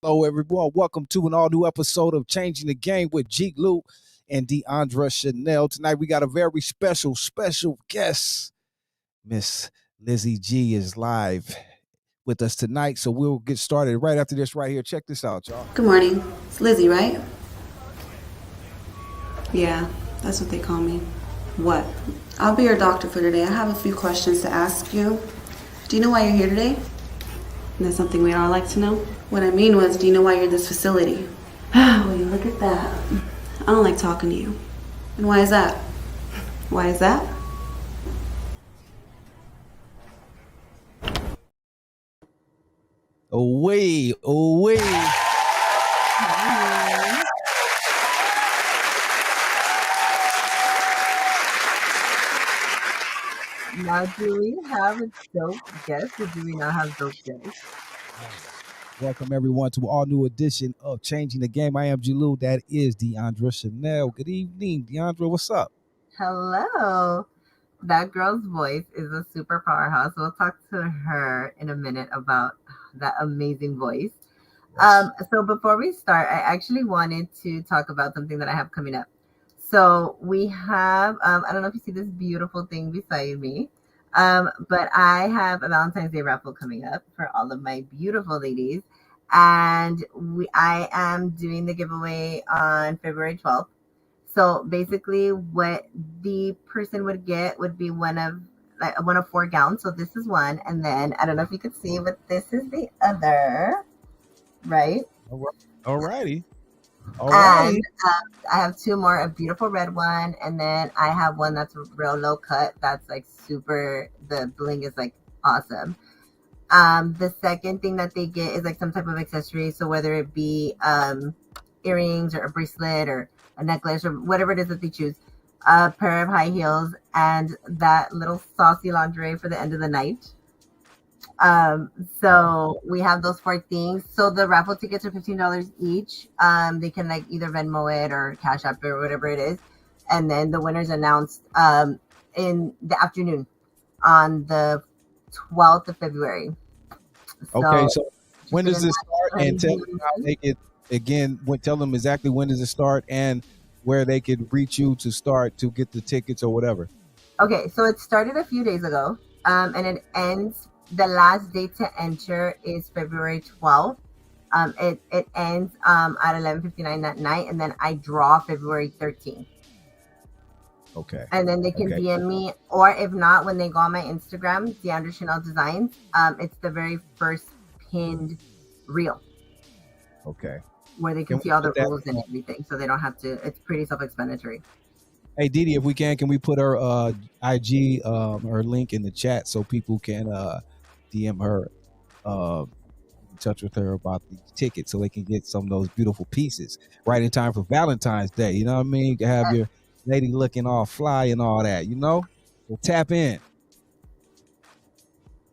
Hello, everyone. Welcome to an all new episode of Changing the Game with G-Lew and Deandra Chanel. Tonight, we got a very special guest. Miss Lizzy G is live with us tonight. So we'll get started right after this right here. Check this out, y'all. Good morning. It's Lizzy, right? Yeah, that's what they call me. What? I'll be your doctor for today. I have a few questions to ask you. Do you know why you're here today? And that's something we'd all like to know. What I mean was, do you know why you're in this facility? Well, you look at that. I don't like talking to you. And why is that? Why is that? Away. Now, do we have a dope guest or do we not have dope guests? Welcome, everyone, to an all new edition of Changing the Game. I am G-Lew. That is Deandra Chanel. Good evening, Deandra. What's up? Hello. That girl's voice is a super powerhouse. We'll talk to her in a minute about that amazing voice. So before we start, I actually wanted to talk about something that I have coming up. So we have, I don't know if you see this beautiful thing beside me, but I have a Valentine's Day raffle coming up for all of my beautiful ladies. And I am doing the giveaway on February 12th. So basically what the person would get would be one of 4 gowns. So this is one. And then I don't know if you could see, but this is the other, right? All righty. And I have 2 more, a beautiful red one, and then I have one that's real low cut. That's like super, the bling is like awesome. The second thing that they get is like some type of accessory. So whether it be earrings or a bracelet or a necklace or whatever it is that they choose, a pair of high heels, and that little saucy lingerie for the end of the night. So we have those 4 things. So the raffle tickets are $15 each. They can like either Venmo it or Cash App it or whatever it is. And then the winners announced in the afternoon on the 12th of February. Okay, so when does this start? And tell them how they could, again, tell them exactly when does it start and where they could reach you to start to get the tickets or whatever. Okay, so it started a few days ago, and it ends. The last date to enter is February 12th. It ends at 11:59 that night, and then I draw February 13th. Okay. And then they can DM me, or if not, when they go on my Instagram, Deandra Chanel Designs, it's the very first pinned reel. Okay. Where they can see all the rules and everything, so they don't have to. It's pretty self-explanatory. Hey, Didi, if we can we put her IG, her link in the chat so people can DM her, in touch with her about the tickets so they can get some of those beautiful pieces right in time for Valentine's Day. You know what I mean? You can have your lady looking all fly and all that, you know? So tap in.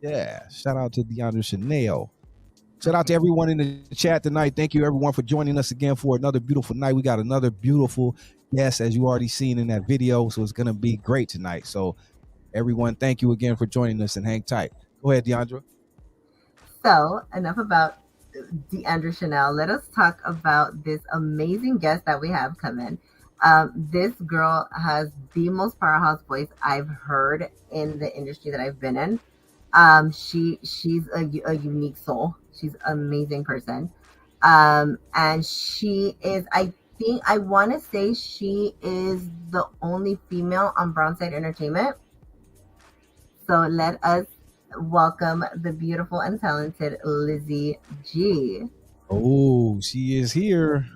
Yeah. Shout out to Deandra Chanel. Shout out to everyone in the chat tonight. Thank you, everyone, for joining us again for another beautiful night. We got another beautiful guest, as you already seen in that video. So it's going to be great tonight. So everyone, thank you again for joining us and hang tight. Go ahead, Deandra. So enough about Deandra Chanel. Let us talk about this amazing guest that we have coming. This girl has the most powerhouse voice I've heard in the industry that I've been in. She's a unique soul. She's an amazing person. And she is, I want to say she is the only female on Brownside Entertainment. So let us welcome the beautiful and talented Lizzy G. Oh, she is here.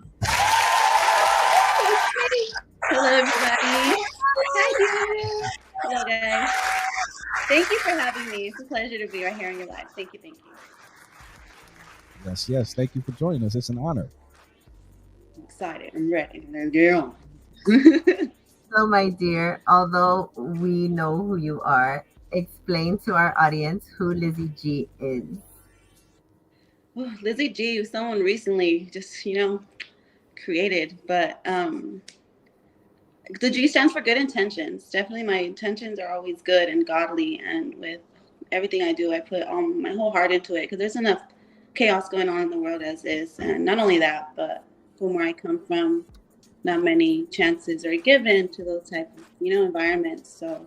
Hello, everybody. Hi, hello, guys. Thank you for having me. It's a pleasure to be right here on your live. Thank you. Yes. Thank you for joining us. It's an honor. I'm excited. I'm ready. Let's get on. So, my dear, although we know who you are, explain to our audience who Lizzy G is. Oh, Lizzy G was someone recently just, created, but the G stands for good intentions. Definitely my intentions are always good and godly, and with everything I do, I put my whole heart into it because there's chaos going on in the world as is. And not only that, but from where I come from, not many chances are given to those type of, environments. So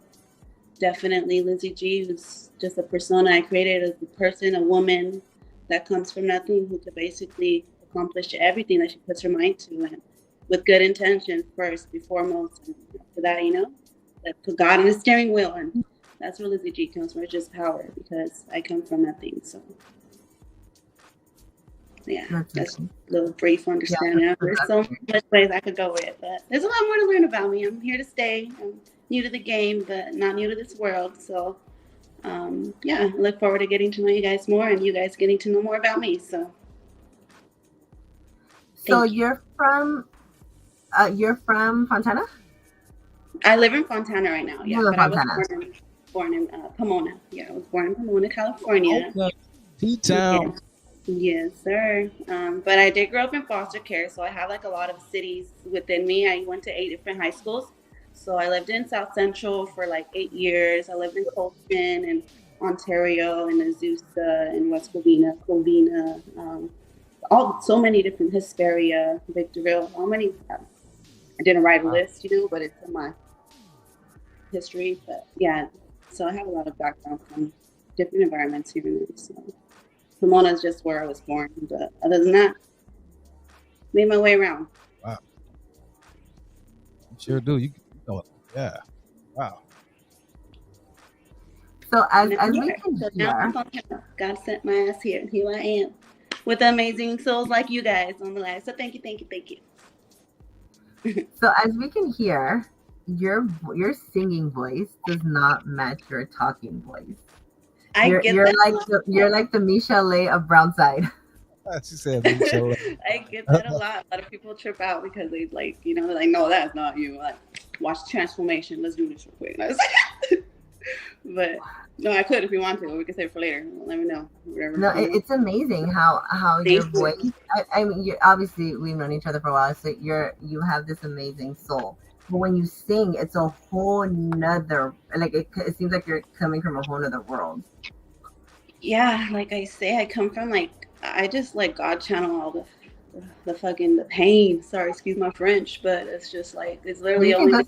definitely Lizzy G was just a persona I created as a person, a woman that comes from nothing, who could basically accomplish everything that she puts her mind to, and with good intention first, before most, and after that, like put God in the steering wheel, and that's where Lizzy G comes from. It's just power, because I come from nothing. So yeah, that's a little brief understanding. Yeah, There's so much ways I could go with it, but there's a lot more to learn about me. I'm here to stay. I'm new to the game, but not new to this world. So yeah, I look forward to getting to know you guys more, and you guys getting to know more about me. So you're from Fontana? I live in Fontana right now. Yeah, You live but in I Fontana. was born in Pomona. Yeah, I was born in Pomona, California. Okay. T-Town. Yes, sir. But I did grow up in foster care, so I have like a lot of cities within me. I went to 8 different high schools. So I lived in South Central for like 8 years. I lived in Colston and Ontario and Azusa and West Covina, so many different, Hesperia, Victorville, how many? I didn't write a list, but it's in my history. But yeah, so I have a lot of background from different environments here and there. So Pomona is just where I was born, but other than that, made my way around. Wow. You sure do. Yeah. Wow. So as we can hear, God sent my ass here, and here I am with amazing souls like you guys on the live. So thank you. So as we can hear, your singing voice does not match your talking voice. You're like the Michelle of Brownside. She said Michelle. I get that a lot. A lot of people trip out because they they're like, no, that's not you. Like, watch Transformation. Let's do this real quick. And I was like, but no, I could if you want to. We can save it for later. Let me know. Whatever. No, it's amazing how your voice. I mean, obviously we've known each other for a while, so you have this amazing soul. But when you sing, it's a whole nother. Like it seems like you're coming from a whole nother world. Yeah, like I say, I come from I just like God channel all the fucking pain. Sorry, excuse my French, but it's just like it's literally only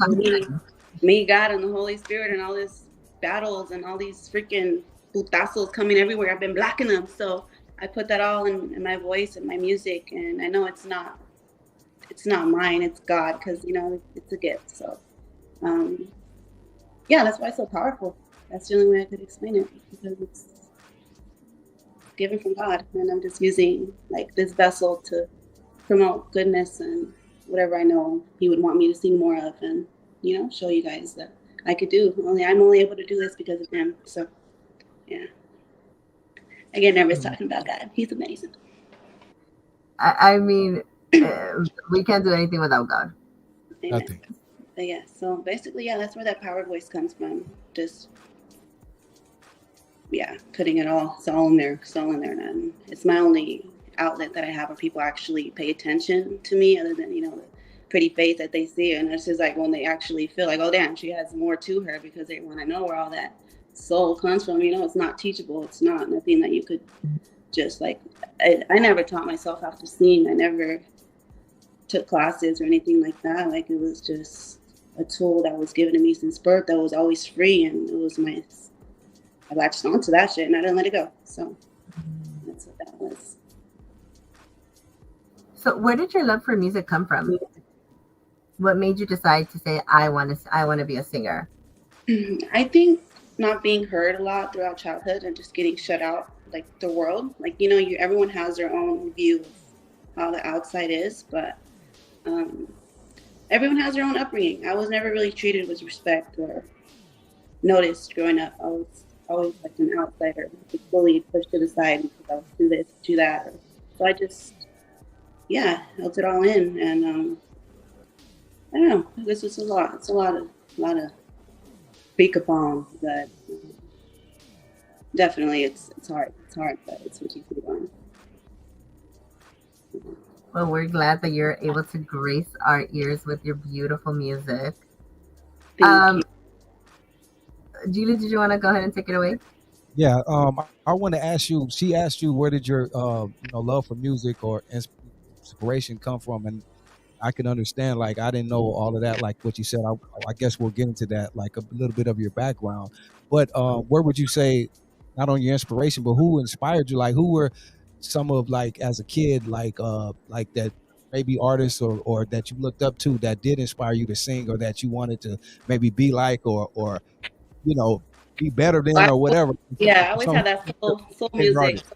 me, God, and the Holy Spirit, and all this battles and all these freaking putazos coming everywhere. I've been blocking them, so I put that all in my voice and my music, and I know it's not mine, it's God, because it's a gift. So yeah, that's why it's so powerful. That's the only way I could explain it, because it's given from God, and I'm just using like this vessel to promote goodness and whatever I know He would want me to sing more of, and show you guys that I could do. I'm only able to do this because of Him. So yeah, I get nervous talking about God. He's amazing. I mean, we can't do anything without God. Amen. Nothing. But yeah, so basically, yeah, that's where that power voice comes from. Just putting it all in there, and it's my only outlet that I have where people actually pay attention to me, other than the pretty face that they see. And it's just like when they actually feel like, oh damn, she has more to her, because they want to know where all that soul comes from. It's not teachable. It's not nothing that you could just like. I never taught myself how to sing. I never took classes or anything like that. Like, it was just a tool that was given to me since birth, that was always free, and it was I latched onto that shit and I didn't let it go. So that's what that was. So where did your love for music come from? What made you decide to say, I want to be a singer? I think not being heard a lot throughout childhood and just getting shut out, like the world. Like, everyone has their own view of how the outside is, but everyone has their own upbringing. I was never really treated with respect or noticed growing up. I was always like an outsider, like bullied, pushed to the side because I was do this, do that. So I just, held it all in, and I don't know. I guess it's a lot. It's a lot of speak upon, but definitely it's hard. It's hard, but it's what you keep on. Well, we're glad that you're able to grace our ears with your beautiful music. Thank you. G-Lew, did you want to go ahead and take it away? Yeah, I want to ask you. She asked you where did your love for music or inspiration come from, and I can understand. Like I didn't know all of that. Like what you said. I guess we'll get into that. Like a little bit of your background, but where would you say not on your inspiration, but who inspired you? Like who were some of like as a kid, like that maybe artists or that you looked up to that did inspire you to sing or that you wanted to maybe be like or you know be better than or whatever. Yeah, I always Some had that soul favorite music. artist. So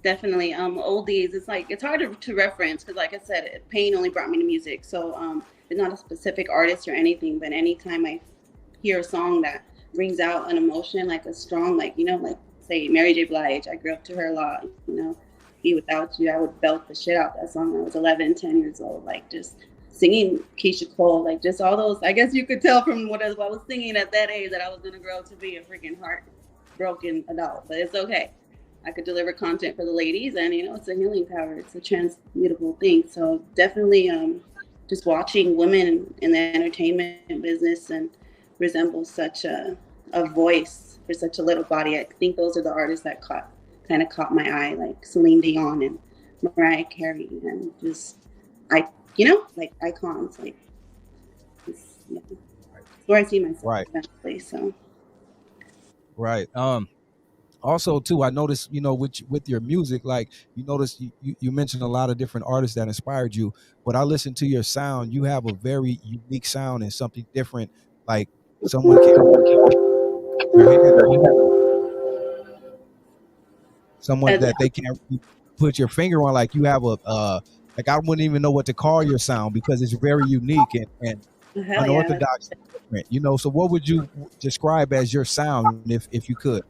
definitely, oldies. It's like it's hard to reference because, like I said, pain only brought me to music. So it's not a specific artist or anything. But anytime I hear a song that brings out an emotion, like a strong, like like say Mary J. Blige. I grew up to her a lot. Be Without You. I would belt the shit out that song when I was 11, 10 years old. Like just singing Keisha Cole, like just all those. I guess you could tell from what I was singing at that age that I was gonna grow up to be a freaking heartbroken adult. But it's okay. I could deliver content for the ladies, and it's a healing power. It's a transmutable thing. So definitely, just watching women in the entertainment business and resemble such a voice for such a little body. I think those are the artists that kind of caught my eye, like Celine Dion and Mariah Carey, and just I, like icons, like yeah, where I see myself Right, eventually. So right. Also too, I noticed with your music, like you notice you mentioned a lot of different artists that inspired you, but I listened to your sound. You have a very unique sound and something different. Like someone can your hand, someone as, that they can't put your finger on. Like you have a like I wouldn't even know what to call your sound because it's very unique and hell yeah. unorthodox and different. So what would you describe as your sound if you could?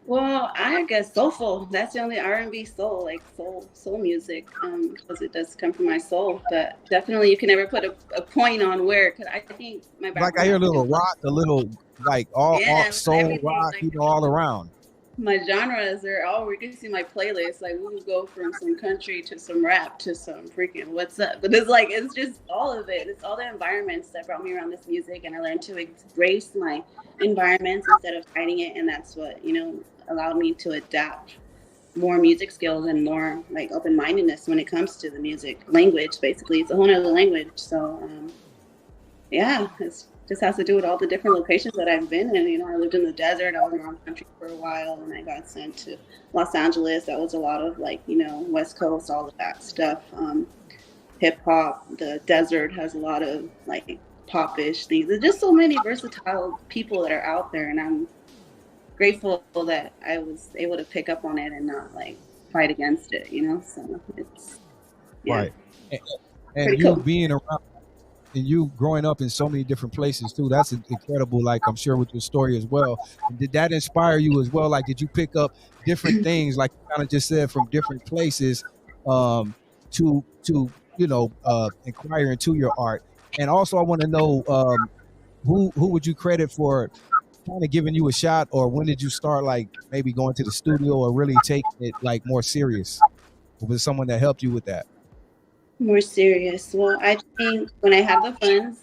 Well, I guess soulful. That's the only R&B soul, like soul music, because it does come from my soul. But definitely, you can never put a point on where. Because I think my Like I background hear a has to do. little rock, a little like all Yeah, soul everything. rock, Like all around. my genres are all. We can see my playlist. Like we would go from some country to some rap to some freaking what's up. But it's just all of it. It's all the environments that brought me around this music, and I learned to embrace my environments instead of fighting it, and that's what allowed me to adapt more music skills and more like open mindedness when it comes to the music language. Basically, it's a whole other language. So yeah, it's just has to do with all the different locations that I've been in. I lived in the desert. I was around country for a while, and I got sent to Los Angeles. That was a lot of like West Coast, all of that stuff. Hip hop. The desert has a lot of like popish things. There's just so many versatile people that are out there, and I'm grateful that I was able to pick up on it and not like fight against it. So it's yeah, Right. And, pretty and you cool. being around and you growing up in so many different places too, that's incredible. Like I'm sure with your story as well. And did that inspire you as well? Like did you pick up different things, like you kind of just said, from different places um to inquire into your art? And also I want to know who would you credit for kind of giving you a shot, or when did you start like maybe going to the studio or really taking it like more serious? Was someone that helped you with that? More serious. Well, I think when I had the funds,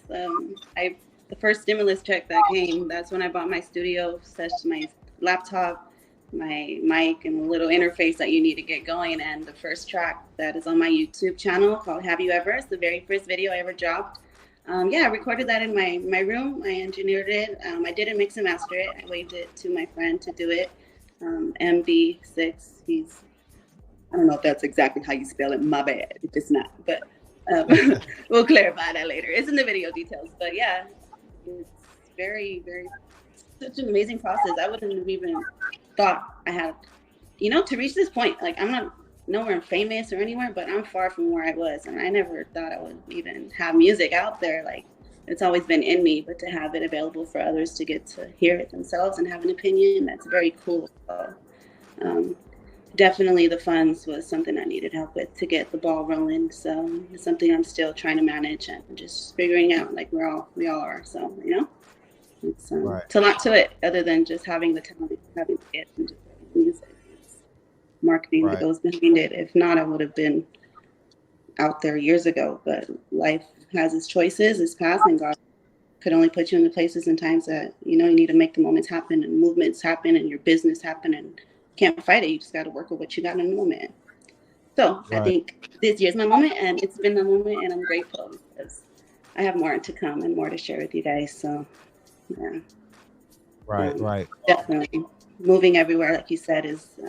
I the first stimulus check that came, that's when I bought my studio, such my laptop, my mic, and the little interface that you need to get going. And the first track that is on my YouTube channel called "Have You Ever?" It's the very first video I ever dropped. Yeah, I recorded that in my room. I engineered it. I didn't mix and master it. I waved it to my friend to do it. MB6. I don't know if that's exactly how you spell it. My bad if it's not, but we'll clarify that later. It's in the video details. But yeah, it's very, very such an amazing process. I wouldn't have even thought I had, to reach this point. Like I'm not nowhere famous or anywhere, but I'm far from where I was, and I never thought I would even have music out there. Like it's always been in me, but to have it available for others to get to hear it themselves and have an opinion, that's very cool. So, um, definitely the funds was something I needed help with to get the ball rolling. So it's something I'm still trying to manage and just figuring out, like we all are. So Right, it's a lot to it other than just having the talent, having the gift, and just music. It's marketing that right, goes behind it. If not, I would have been out there years ago. But life has its choices, its paths, and God could only put you in the places and times that, you need to make the moments happen and movements happen and your business happen, and you can't fight it. You just got to work with what you got in the moment. So I Right. think this year's my moment, and it's been the moment, and I'm grateful because I have more to come and more to share with you guys. So yeah, Right. definitely moving everywhere, like you said, is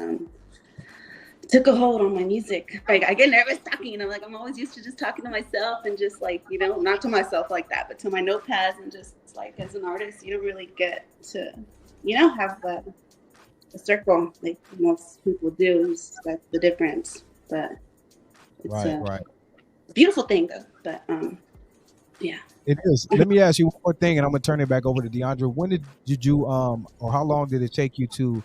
took a hold on my music. Like, I get nervous talking, and I'm always used to just talking to myself and just not to myself like that, but to my notepads, and just like as an artist, you don't really get to, have a circle like most people do. That's the difference. But it's a Right. beautiful thing though. But yeah. It is. Let me ask you one more thing, and I'm gonna turn it back over to Deandra. When did you or how long did it take you to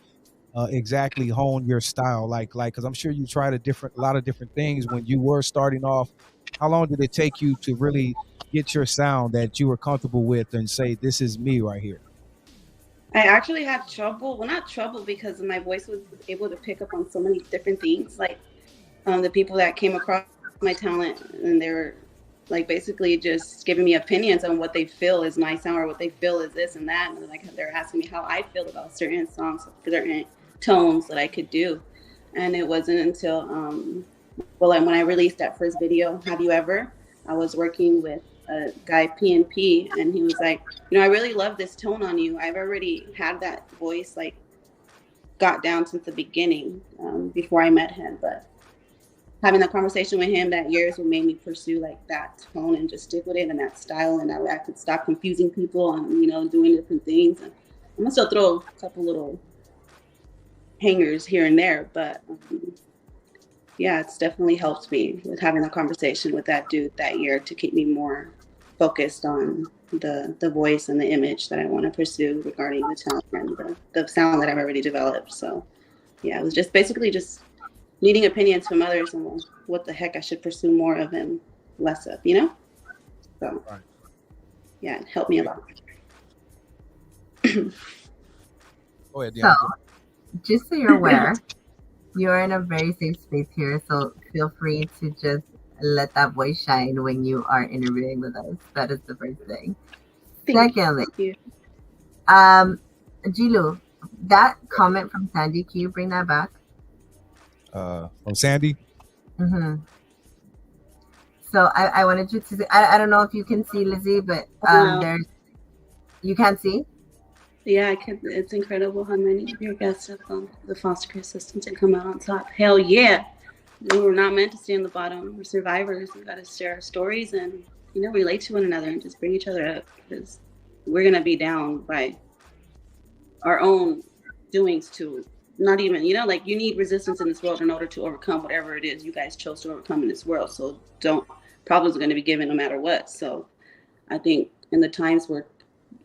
exactly hone your style? Like, because I'm sure you tried a lot of different things when you were starting off. How long did it take you to really get your sound that you were comfortable with and say, "This is me right here"? I actually had trouble. Well, not trouble, because my voice was able to pick up on so many different things. Like, the people that came across my talent, and they were like basically just giving me opinions on what they feel is my sound, or what they feel is this and that. And like, they're asking me how I feel about certain songs, certain tones that I could do. And it wasn't until, when I released that first video, Have You Ever, I was working with a guy, P&P, and he was like, I really love this tone on you. I've already had that voice, like, got down since the beginning, before I met him. But having that conversation with him that year is what made me pursue like that tone and just stick with it and that style, and that way I could stop confusing people and doing different things. And I'm gonna still throw a couple little hangers here and there, but yeah, it's definitely helped me with having a conversation with that dude that year to keep me more focused on the voice and the image that I want to pursue regarding the talent and the sound that I've already developed. So yeah, it was just basically just needing opinions from others on what the heck I should pursue more of and less of, So Right. yeah, it helped me a lot. Go ahead, So, Deandra. just so you're aware, you're in a very safe space here. So feel free to just let that voice shine when you are interviewing with us. That is the first thing. Secondly, G-Lew, that comment from Sandy, can you bring that back? From Sandy. Mm-hmm. So I wanted you to. I don't know if you can see Lizzy, but there's. You can't see. Yeah, I can. It's incredible how many of your guests have the foster care systems and come out on top. Hell yeah! We were not meant to stay on the bottom. We're survivors. We got to share our stories and relate to one another and just bring each other up, because we're gonna be down by our own doings too. Not even, you need resistance in this world in order to overcome whatever it is you guys chose to overcome in this world. So problems are going to be given no matter what. So I think in the times where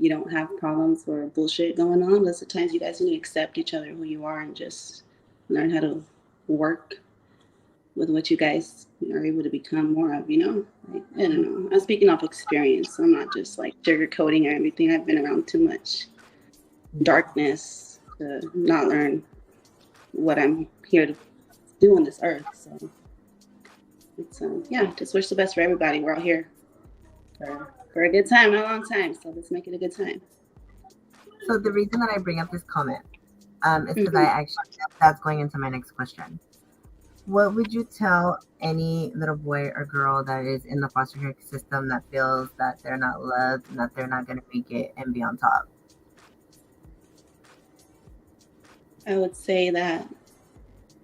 you don't have problems or bullshit going on, those are the times you guys need to accept each other, who you are, and just learn how to work with what you guys are able to become more of, I don't know. I'm speaking off experience. I'm not just like sugarcoating or everything. I've been around too much darkness to not learn what I'm here to do on this earth. So it's just wish the best for everybody. We're out here for a good time, not a long time. So let's make it a good time. So the reason that I bring up this comment is because I actually, that's going into my next question. What would you tell any little boy or girl that is in the foster care system that feels that they're not loved and that they're not going to make it and be on top? I would say that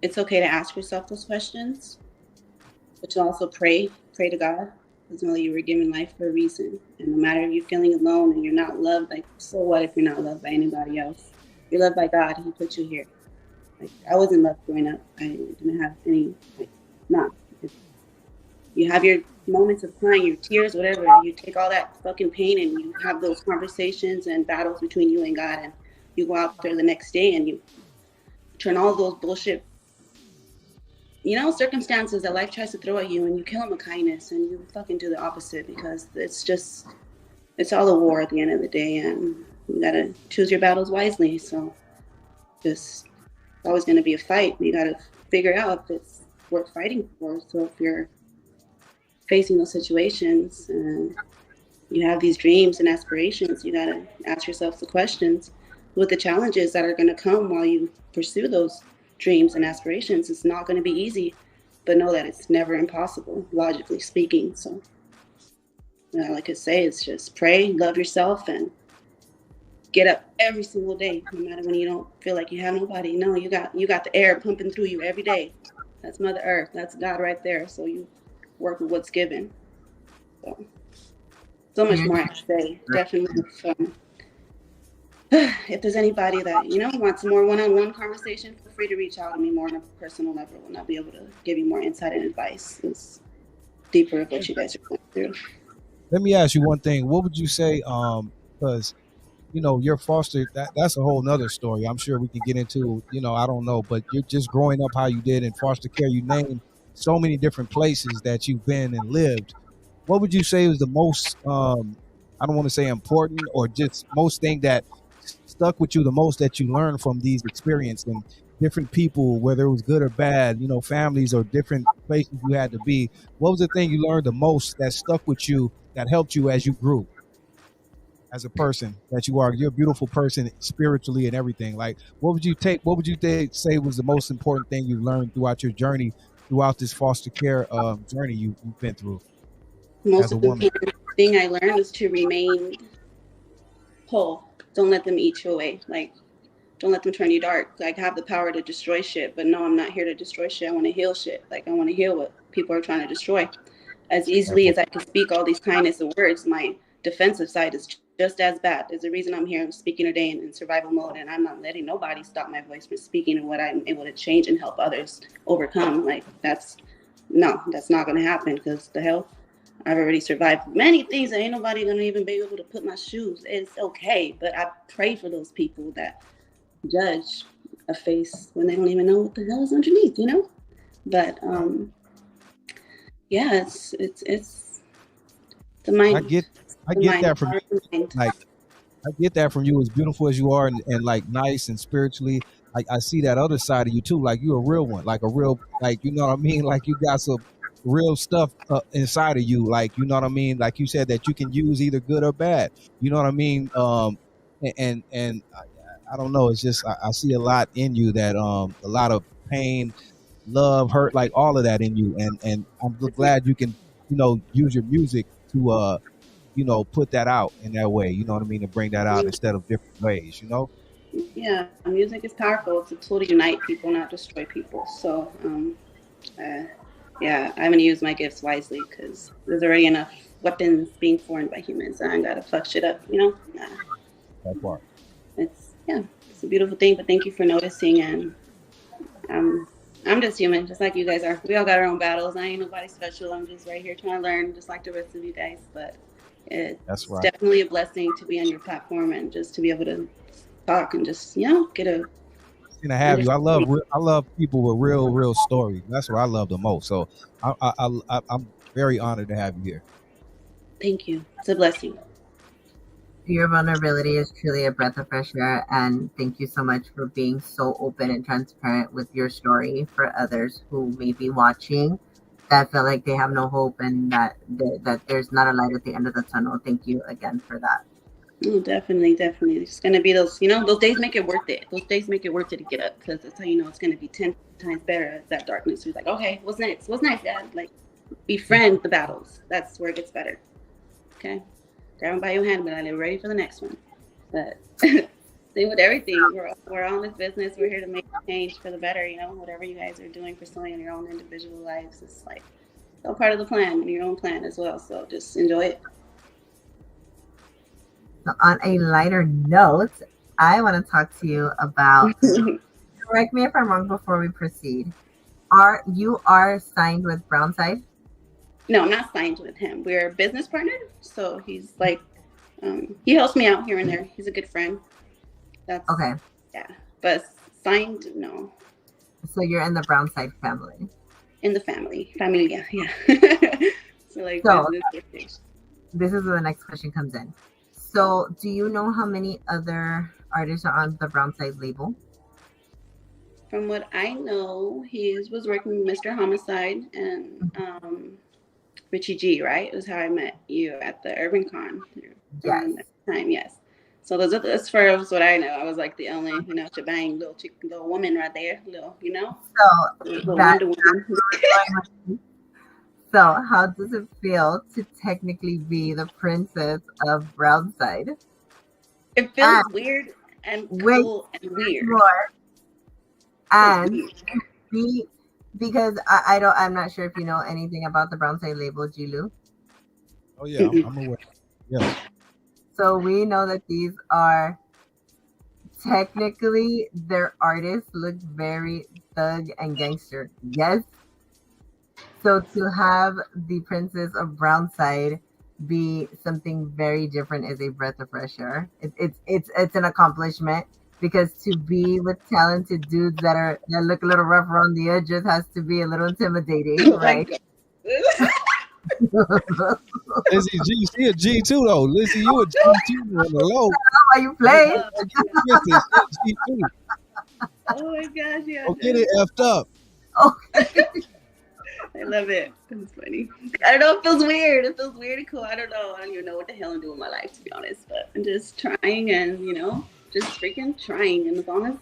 it's okay to ask yourself those questions, but to also pray to God, because know you were given life for a reason. And no matter if you're feeling alone and you're not loved, like, so what if you're not loved by anybody else? You're loved by God. He put you here. Like, I wasn't loved growing up. I didn't have any, you have your moments of crying, your tears, whatever. You take all that fucking pain and you have those conversations and battles between you and God, and you go out there the next day and you turn all those bullshit, circumstances that life tries to throw at you, and you kill them with kindness, and you fucking do the opposite, because it's all a war at the end of the day, and you gotta choose your battles wisely. So just always gonna be a fight. You gotta figure out if it's worth fighting for. So if you're facing those situations and you have these dreams and aspirations. You got to ask yourself the questions with the challenges that are going to come while you pursue those dreams and aspirations. It's not going to be easy, but know that it's never impossible, logically speaking. So, all I could say is just pray, love yourself, and get up every single day, no matter when you don't feel like you have nobody. No, you got the air pumping through you every day. That's Mother Earth. That's God right there. So you work with what's given. So, so much more I could say. Definitely. If there's anybody that wants more one-on-one conversation, feel free to reach out to me more on a personal level, and I'll be able to give you more insight and advice. It's deeper of what you guys are going through. Let me ask you one thing. What would you say? Because your foster, that's a whole nother story. I'm sure we can get into, I don't know, but you're just growing up how you did in foster care. You named so many different places that you've been and lived. What would you say was the most, I don't want to say important, or just most thing that stuck with you the most that you learned from these experiences and different people, whether it was good or bad, families or different places you had to be? What was the thing you learned the most that stuck with you, that helped you as you grew as a person that you are? You're a beautiful person spiritually and everything. Like, what would you say was the most important thing you learned throughout your journey, throughout this foster care journey you've been through Most as a woman? important thing I learned is to remain whole. Don't let them eat you away. Like, don't let them turn you dark. Like, I have the power to destroy shit, but no, I'm not here to destroy shit. I want to heal shit. Like, I want to heal what people are trying to destroy. As easily as I can speak all these kindness of words, my defensive side is just as bad. There's a reason I'm here. I'm speaking today in survival mode, and I'm not letting nobody stop my voice from speaking and what I'm able to change and help others overcome. Like, that's not going to happen, because the hell, I've already survived many things that ain't nobody going to even be able to put my shoes. It's okay, but I pray for those people that judge a face when they don't even know what the hell is underneath, But yeah, it's the mind. I get that from you. Like, I get that from you. As beautiful as you are, and like nice and spiritually, like I see that other side of you too. Like, you're a real one, like a real, like, you know what I mean. Like, you got some real stuff inside of you. Like, you know what I mean. Like you said, that you can use either good or bad. You know what I mean. And I don't know. It's just I see a lot in you, that a lot of pain, love, hurt, like all of that in you, and I'm glad you can use your music to put that out in that way, you know what I mean, and bring that out instead of different ways. Yeah, music is powerful. It's a tool to unite people, not destroy people. So yeah, I'm gonna use my gifts wisely, because there's already enough weapons being formed by humans. I ain't gotta fuck shit up, Nah. That part. It's a beautiful thing. But thank you for noticing. And I'm just human, just like you guys are. We all got our own battles. I ain't nobody special. I'm just right here trying to learn, just like the rest of you guys. But it's definitely a blessing to be on your platform and just to be able to talk and just get a. To have you, I love people with real stories. That's what I love the most. So I'm very honored to have you here. Thank you. It's a blessing. Your vulnerability is truly a breath of fresh air, and thank you so much for being so open and transparent with your story for others who may be watching that feel like they have no hope, and that there's not a light at the end of the tunnel. Thank you again for that. Oh, definitely. It's going to be those, those days make it worth it. Those days make it worth it to get up, because that's how you know it's going to be 10 times better. That darkness. You're like, okay, what's next? What's next, Dad? Like, befriend the battles. That's where it gets better. Okay? Grab them by your hand, but I'm ready for the next one. But same with everything. We're on this business. We're here to make change for the better. Whatever you guys are doing personally in your own individual lives, it's like all part of the plan, and your own plan as well. So just enjoy it. So on a lighter note, I want to talk to you about. Correct me if I'm wrong before we proceed. You are signed with Brownside? No, I'm not signed with him. We're business partners. So he's like, he helps me out here and there. He's a good friend. That's okay. Yeah, but signed, no. So you're in the Brownside family. In the family, yeah. So this is where the next question comes in. So, do you know how many other artists are on the Brownside label? From what I know, he was working with Mr. Homicide, and Richie G, right? It was how I met you at the Urban Con Yes. around that time. Yes. So as far as what I know, I was like the only, shebang little chick, little woman right there, little That Wonder Woman. So, how does it feel to technically be the princess of Brownside? It feels weird and Wait, cool and weird. more. Feels And weird. be because I'm not sure if you know anything about the Brownside label, G-Lew. Oh yeah, I'm aware. Yes. So we know that these are technically their artists look very thug and gangster. Yes. So to have the Princess of Brownside be something very different is a breath of fresh air. It's an accomplishment because to be with talented dudes that look a little rough around the edges has to be a little intimidating, right? Lizzy G, she a G too though. Lizzy, you a G too on the low. How you play? Princess, she a G too. Oh my gosh, yeah. Don't get it effed up. Okay. I love it. It's funny. I don't know. It feels weird. It feels weird and cool. I don't know. I don't even know what the hell I'm doing with my life, to be honest. But I'm just trying and, just freaking trying. And as long as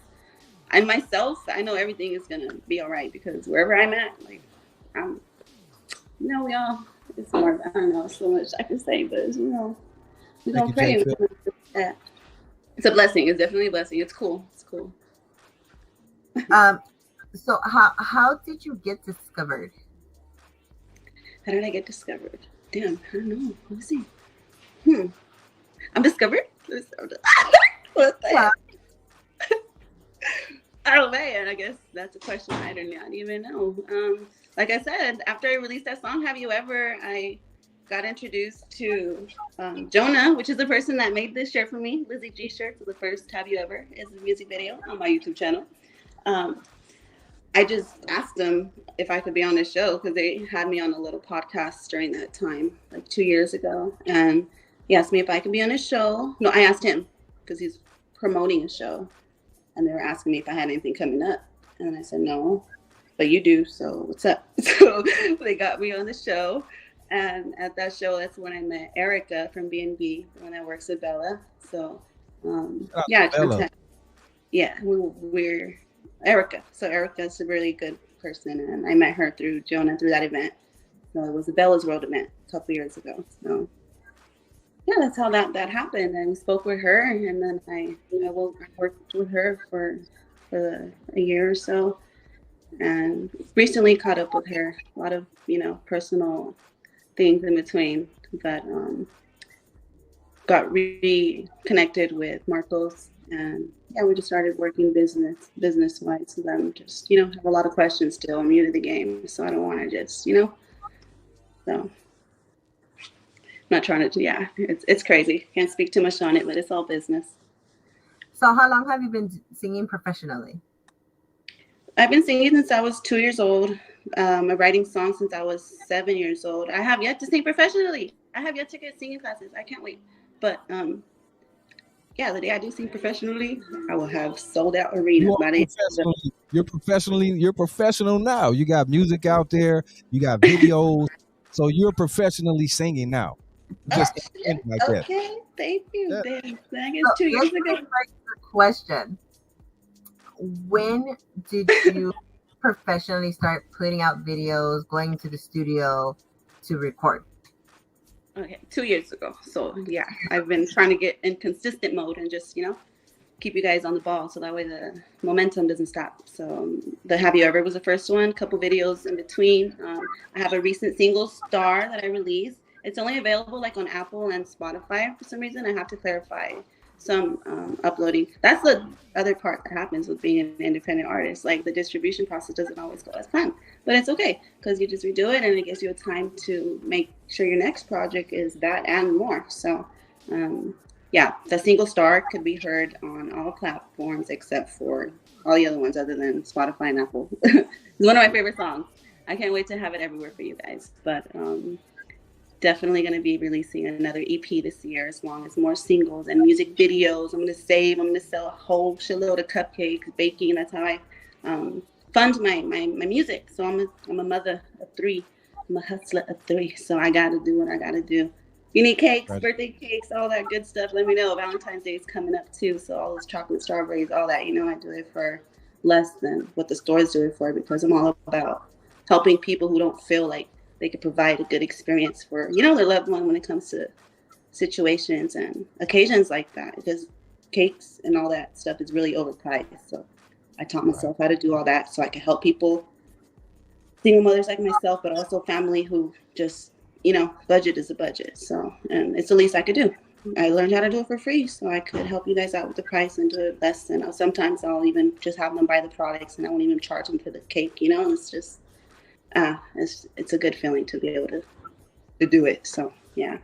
I myself, I know everything is going to be all right because wherever I'm at, like, y'all, it's more, I don't know so much I can say, but, we're going to pray. It's a blessing. It's definitely a blessing. It's cool. It's cool. So how did you get discovered? How did I get discovered? Damn, I don't know. Let me see. I'm discovered? What the heck? Oh man, I guess that's a question I do not even know. Like I said, after I released that song, Have You Ever, I got introduced to Jonah, which is the person that made this shirt for me. Lizzy G shirt, so the first Have You Ever is a music video on my YouTube channel. I just asked them if I could be on this show because they had me on a little podcast during that time, like 2 years ago. And he asked me if I could be on his show. No, I asked him because he's promoting a show. And they were asking me if I had anything coming up. And I said, no, but you do. So what's up? So they got me on the show. And at that show, that's when I met Erica from B&B, the one that works with Bella. So, we're Erica. So Erica's a really good person, and I met her through Jonah through that event. So it was the Bella's World event a couple years ago. So yeah, that's how that happened. And we spoke with her, and then I worked with her for a year or so, and recently caught up with her. A lot of personal things in between, but got reconnected with Marcos. And yeah, we just started working business-wise. So I'm just, have a lot of questions still. I'm new to the game, so I don't want to just, so I'm not trying to, it's crazy. Can't speak too much on it, but it's all business. So how long have you been singing professionally? I've been singing since I was 2 years old. I'm writing songs since I was 7 years old. I have yet to sing professionally. I have yet to get singing classes. I can't wait. But yeah, the day I do sing professionally, I will have sold out arenas. You're professional now. You got music out there. You got videos. So you're professionally singing now. Just okay, thank you. Yeah. I guess 2 years ago. Question: when did you professionally start putting out videos, going to the studio to record? Okay, 2 years ago. So yeah, I've been trying to get in consistent mode and just, keep you guys on the ball so that way the momentum doesn't stop. So the Have You Ever was the first one, couple videos in between. I have a recent single, Star, that I released. It's only available like on Apple and Spotify for some reason. I have to clarify some uploading. That's the other part that happens with being an independent artist. Like the distribution process doesn't always go as planned, but it's okay because you just redo it and it gives you a time to make sure your next project is that and more. So the single Star could be heard on all platforms except for all the other ones other than Spotify and Apple. It's one of my favorite songs. I can't wait to have it everywhere for you guys. But definitely going to be releasing another EP this year, as long as more singles and music videos. I'm going to sell a whole shitload of cupcakes, baking. That's how I fund my music. So I'm a mother of 3. I'm a hustler of 3, so I gotta do what I gotta do. You need cakes, Right. birthday cakes, all that good stuff. Let me know. Valentine's Day is coming up too, so all those chocolate strawberries, all that. I do it for less than what the stores do it for because I'm all about helping people who don't feel like they could provide a good experience for their loved one when it comes to situations and occasions like that. Because cakes and all that stuff is really overpriced. So I taught Right. myself how to do all that so I can help people, single mothers like myself, but also family who just, budget is a budget. So, and it's the least I could do. I learned how to do it for free so I could help you guys out with the price and do it less than. Sometimes I'll even just have them buy the products and I won't even charge them for the cake. It's just, it's a good feeling to be able to do it. So, yeah,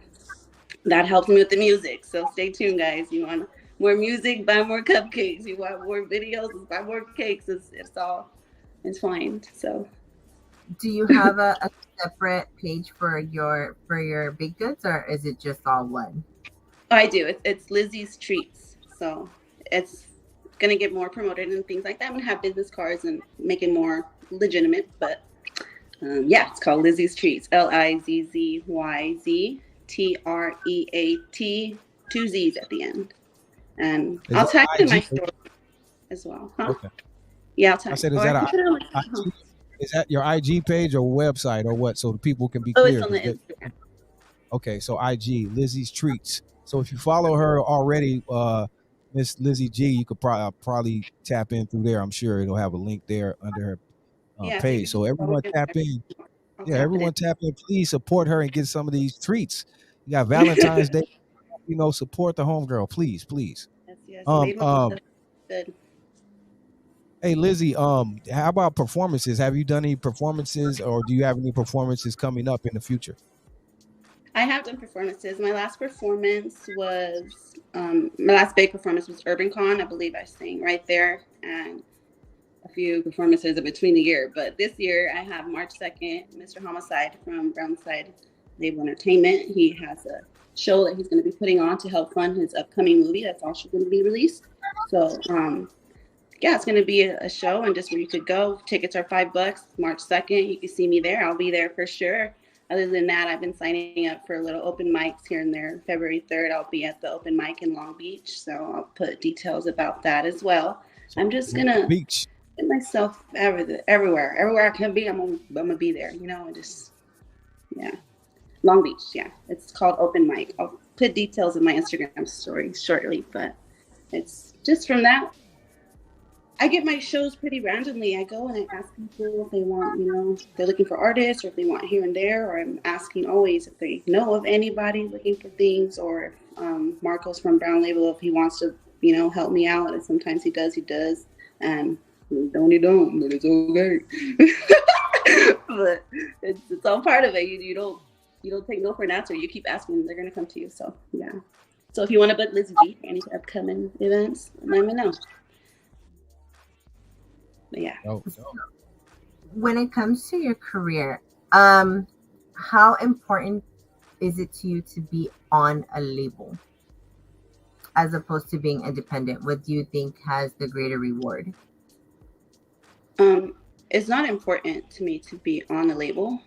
that helps me with the music. So stay tuned, guys. You want more music, buy more cupcakes. You want more videos, buy more cakes. It's fine. So. Do you have a separate page for your baked goods, or is it just all one? Oh, I do. It's Lizzy's Treats. So it's going to get more promoted and things like that. I'm going to have business cards and make it more legitimate. But yeah, it's called Lizzy's Treats. LIZZYZTREAT, 2 Z's at the end. And Is I'll that type in my IG? store as well. Huh? Okay. Yeah, I'll type. I said, is Or I that can put it on my IG? Is that your IG page or website or what? So the people can be Oh, clear. it's on the 'cause Instagram. okay, so IG, Lizzy's Treats. So if you follow her already, Miss Lizzy G, you could probably tap in through there. I'm sure it'll have a link there under her Yeah, so you page. can So just follow everyone me tap there. in. I'll Yeah, tap it everyone tap in. Please support her and get some of these treats. You got Valentine's in. Day. Support the homegirl, please, please. Yes, Um, made with the um, stuff good. hey Lizzy, how about performances? Have you done any performances, or do you have any performances coming up in the future? I have done performances. My last performance was my last big performance was Urban Con. I believe I sang right there, and a few performances in between the year. But this year I have March 2nd, Mr. Homicide from Brownside Label Entertainment. He has a show that he's going to be putting on to help fund his upcoming movie that's also going to be released. So yeah, it's going to be a show and just where you could go. Tickets are $5. March 2nd. You can see me there. I'll be there for sure. Other than that, I've been signing up for little open mics here and there. February 3rd, I'll be at the open mic in Long Beach. So I'll put details about that as well. I'm just going to Beach. get myself everywhere. Everywhere I can be, I'm gonna be there, and just, yeah. Long Beach, yeah. It's called open mic. I'll put details in my Instagram story shortly, but it's just from that. I get my shows pretty randomly. I go and I ask people if they want, if they're looking for artists or if they want here and there, or I'm asking always if they know of anybody looking for things, or if Marcos from Brown Label, if he wants to, help me out. And sometimes he does. And he don't, but it's okay. But it's all part of it. You don't take no for an answer. You keep asking, they're gonna come to you. So yeah. So if you want to book Lizzy G for any upcoming events, let me know. But yeah. When it comes to your career, how important is it to you to be on a label as opposed to being independent? What do you think has the greater reward? It's not important to me to be on a label,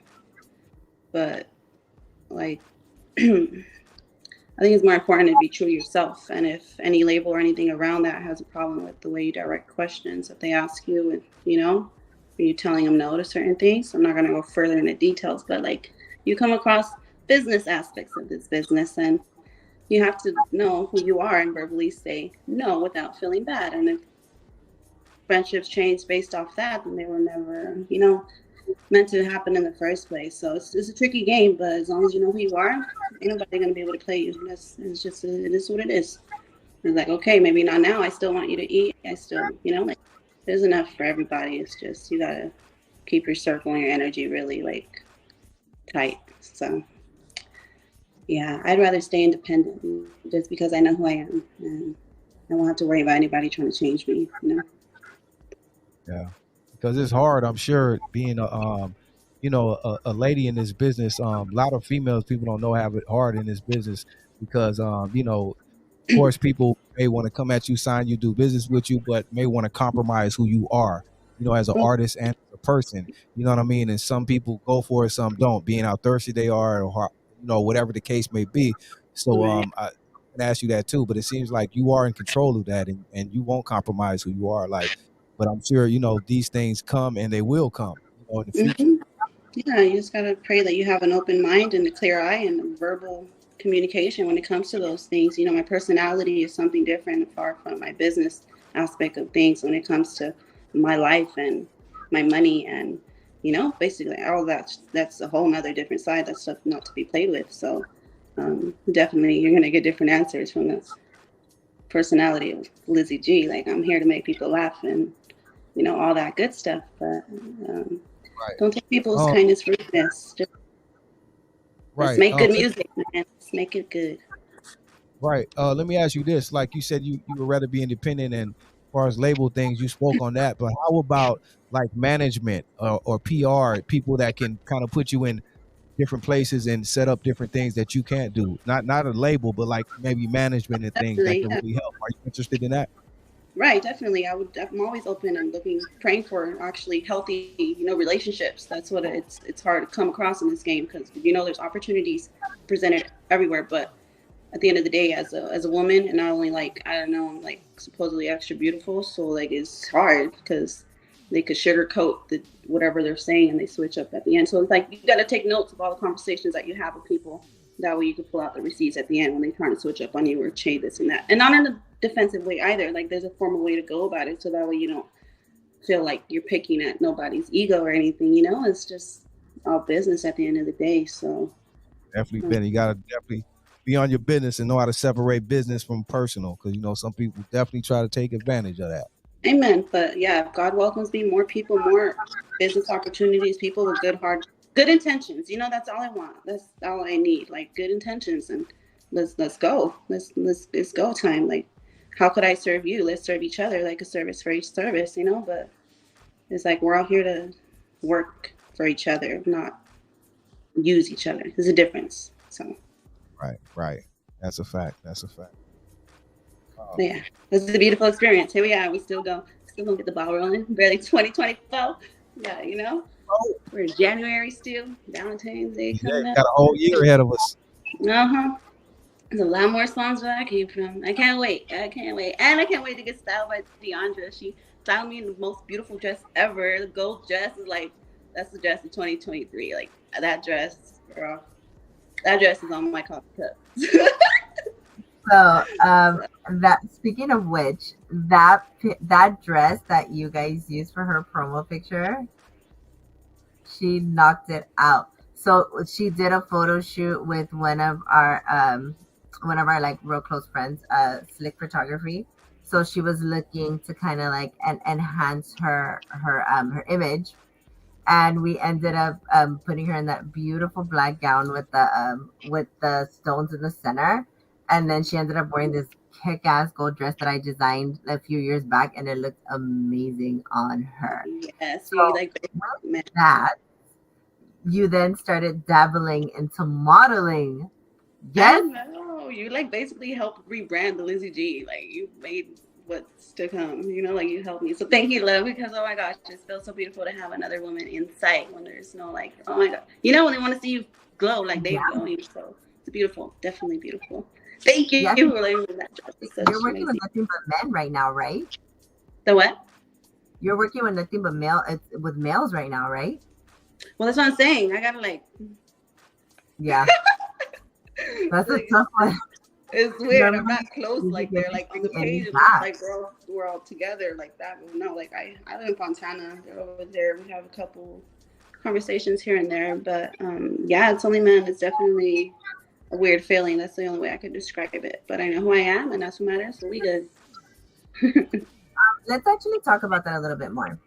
but like I think it's more important to be true to yourself. And if any label or anything around that has a problem with the way you direct questions that they ask you, and are you telling them no to certain things? I'm not going to go further into details, but like you come across business aspects of this business, and you have to know who you are and verbally say no without feeling bad. And if friendships change based off that, then they were never, meant to happen in the first place. So it's a tricky game, but as long as you know who you are, ain't nobody gonna be able to play you. It is what it is. It's like, okay, maybe not now. I still want you to eat. I still, there's enough for everybody. It's just you gotta keep your circle and your energy really like tight. So yeah, I'd rather stay independent just because I know who I am, and I won't have to worry about anybody trying to change me. Yeah, because it's hard. I'm sure being a lady in this business. A lot of females, people don't know, have it hard in this business because of course people may want to come at you, sign you, do business with you, but may want to compromise who you are, as an artist and as a the person. You know what I mean? And some people go for it, some don't, being how thirsty they are, or whatever the case may be. So Right. I can ask you that too, but it seems like you are in control of that, and you won't compromise who you are. Like, but I'm sure these things come and they will come, in the future. Hmm. Yeah, you just gotta pray that you have an open mind and a clear eye and a verbal communication when it comes to those things. My personality is something different far from my business aspect of things when it comes to my life and my money and basically all that's a whole nother different side. That's stuff not to be played with. So definitely you're gonna get different answers from this personality of Lizzy G. Like, I'm here to make people laugh and all that good stuff, but um, Right. don't take people's Um. kindness for weakness. Let's Right. make good music, man. Let's make it good. Right. Let me ask you this. Like you said, you would rather be independent, and as far as label things, you spoke on that. But how about like management or PR, people that can kind of put you in different places and set up different things that you can't do? Not a label, but like maybe management and things that Definitely, can yeah. really help. Are you interested in that? Right, definitely. I'm always open and looking, praying for actually healthy, relationships. That's what it's hard to come across in this game because there's opportunities presented everywhere, but at the end of the day, as a woman, and not only like I don't know, I'm like supposedly extra beautiful, so like it's hard because they could sugarcoat whatever they're saying and they switch up at the end. So it's like you got to take notes of all the conversations that you have with people. That way you can pull out the receipts at the end when they're trying to switch up on you or change this and that, and not in a defensive way either. Like there's a formal way to go about it, so that way you don't feel like you're picking at nobody's ego or anything. It's just all business at the end of the day. So Definitely been. You gotta definitely be on your business and know how to separate business from personal, because some people definitely try to take advantage of that. amen. But yeah, if God welcomes me, more people, more business opportunities, people with good intentions. That's all I want. That's all I need. Like good intentions, and let's go. Let's go time. Like, how could I serve you? Let's serve each other, like a service for each service. But it's like we're all here to work for each other, not use each other. There's a difference. So Right. That's a fact. That's a fact. yeah, this is a beautiful experience. Here we are. We still gonna get the ball rolling. Barely 2024. Yeah. Oh, We're in January still. Valentine's Day yeah, coming up. got a whole year ahead of us. Uh-huh. There's a lot more songs where I came from. I can't wait. And I can't wait to get styled by Deandra. She styled me in the most beautiful dress ever. The gold dress is like, that's the dress of 2023. Like, that dress, girl. That dress is on my coffee cup. So, that speaking of which, that dress that you guys used for her promo picture, she knocked it out. So she did a photo shoot with one of our like real close friends, Slick Photography. So she was looking to kind of like enhance her image, and we ended up putting her in that beautiful black gown with the stones in the center, and then she ended up wearing this kick-ass gold dress that I designed a few years back, and it looked amazing on her. Yes, So you like with that, you then started dabbling into modeling. I Yes. know. You like basically helped rebrand the Lizzy G. Like you made what's to come. Like you helped me. So thank you, love, because oh my gosh, it feels so beautiful to have another woman in sight when there's no like, oh my god. When they want to see you glow like they're glowing. So it's beautiful. Definitely beautiful. Thank you Yes. for letting me that job. It's such You're working with amazing. nothing but men right now, right? The what? You're working with nothing but with males right now, right? Well, that's what I'm saying. I gotta like. Yeah. That's a tough one. It's weird. Normally, I'm not close you like get they're like on the anything page. and And back. like we're all together like that. But no, like I live in Fontana. They're over there. We have a couple conversations here and there. But yeah, it's only men. It's definitely a weird feeling. That's the only way I could describe it. But I know who I am, and that's what matters. So we good. Let's actually talk about that a little bit more.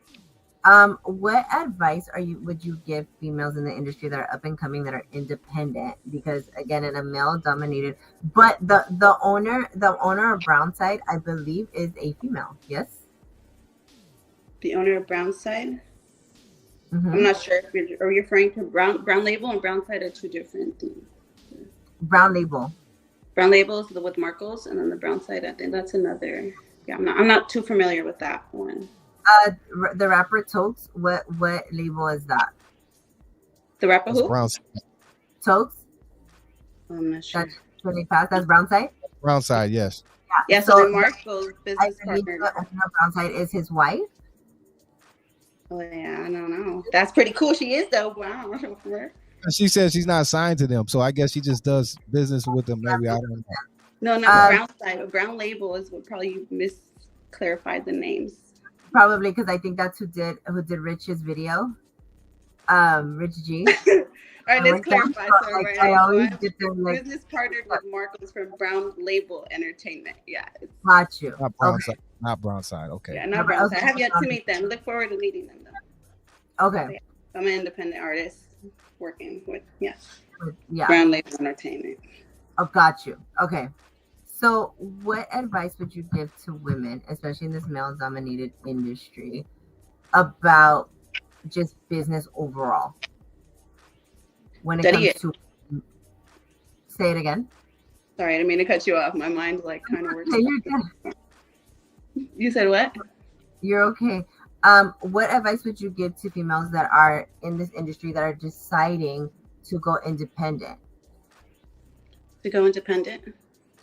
What advice would you give females in the industry that are up and coming, that are independent? Because again, in a male dominated, but the owner of Brownside, I believe, is a female. Yes. The owner of Brownside. Mm-hmm. I'm not sure if you're referring to Brown Label and Brownside are two different things. Brown Label. Brown Label is the with Marcos, and then the Brownside, I think that's another. Yeah, I'm not too familiar with that one. The rapper Tokes. What label is that? The rapper That's who? brown Tokes. I'm not sure. That's pretty fast. That's brown side. brown side. Yes. Yeah, so they're Marco's business I believe partner. the owner of brown side is his wife. Oh yeah, I don't know. That's pretty cool. She is though. Wow. She says she's not signed to them, so I guess she just does business with them. Maybe I don't know. No, not brown side. A brown label is what probably you misclarified the names. Probably because I think that's who did Rich's video. Rich G. All right, let's clarify. So, like, right, I always so get them, like, business partnered with Marcos from Brown Label Entertainment. Yeah. Got you. Not brown Okay. side. Not brown side. Okay. Yeah, not brown side. I have yet to meet them. Look forward to meeting them though. Okay. So, yeah, I'm an independent artist working with Yeah. Brown Label Entertainment. Oh, got you. Okay. So, what advice would you give to women, especially in this male-dominated industry, about just business overall? When it Study comes to, say it again. Sorry, I didn't mean to cut you off. My mind like kind of works. Okay, you're good. You said what? You're okay. What advice would you give to females that are in this industry that are deciding to go independent? To go independent?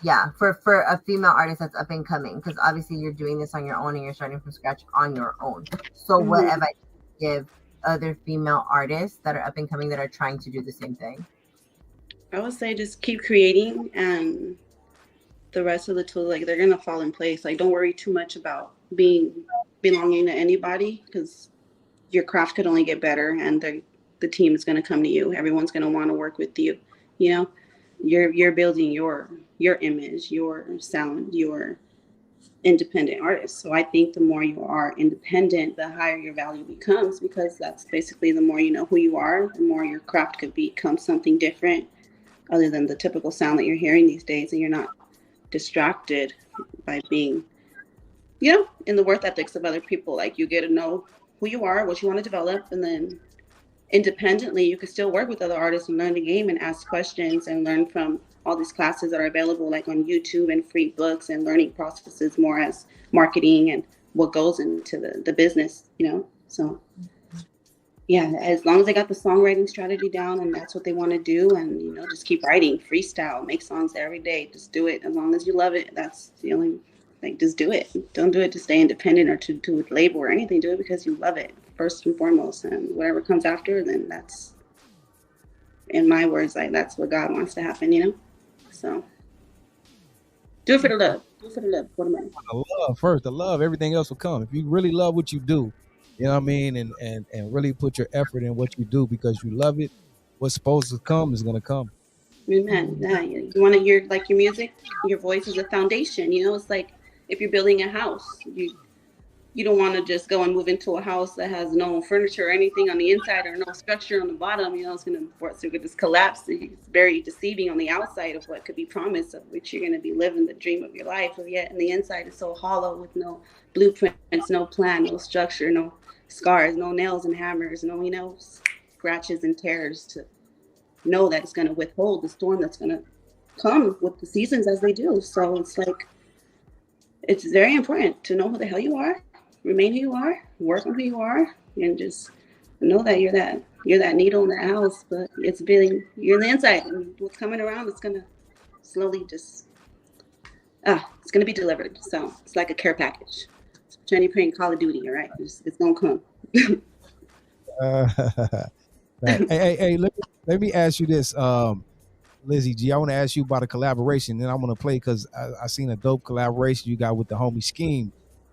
Yeah, for a female artist that's up and coming, because obviously you're doing this on your own and you're starting from scratch on your own. So what advice would you give other female artists that are up and coming that are trying to do the same thing? I would say just keep creating, and the rest of the tools, like, they're gonna fall in place. Like, don't worry too much about belonging to anybody, because your craft could only get better, and the team is gonna come to you. Everyone's gonna want to work with you. You know, you're building your image, your sound, your independent artist. So I think the more you are independent, the higher your value becomes, because that's basically the more you know who you are, the more your craft could become something different other than the typical sound that you're hearing these days, and you're not distracted by being, in the work ethics of other people. Like, you get to know who you are, what you want to develop, and then independently you can still work with other artists and learn the game and ask questions and learn from all these classes that are available, like on YouTube, and free books and learning processes more as marketing and what goes into the business, So yeah, as long as they got the songwriting strategy down and that's what they want to do, and just keep writing, freestyle, make songs every day, just do it. As long as you love it, that's the only, just do it. Don't do it to stay independent or to do a label or anything. Do it because you love it first and foremost, and whatever comes after, then that's, in my words, that's what God wants to happen, So do it for the love. Do it for the love. For the money. The love first. The love. Everything else will come. If you really love what you do, you know what I mean, and really put your effort in what you do because you love it, what's supposed to come is gonna come. Amen. Yeah, you want to, your music, your voice is a foundation. It's like if you're building a house, you don't want to just go and move into a house that has no furniture or anything on the inside or no structure on the bottom. It's going to just collapse. It's very deceiving on the outside of what could be promised, of which you're going to be living the dream of your life. But yet, in the inside, it's so hollow with no blueprints, no plan, no structure, no scars, no nails and hammers, no scratches and tears to know that it's going to withhold the storm that's going to come with the seasons as they do. So it's very important to know who the hell you are. Remain who you are, work on who you are, and just know that you're that needle in that house, but you're in the inside, and what's coming around is gonna slowly just it's gonna be delivered. So it's like a care package. Pretend you're playing Call of Duty, all right? It's gonna come. Hey, let me ask you this, Lizzy G. I want to ask you about a collaboration, then I'm gonna play because I seen a dope collaboration you got with the homie Scheme.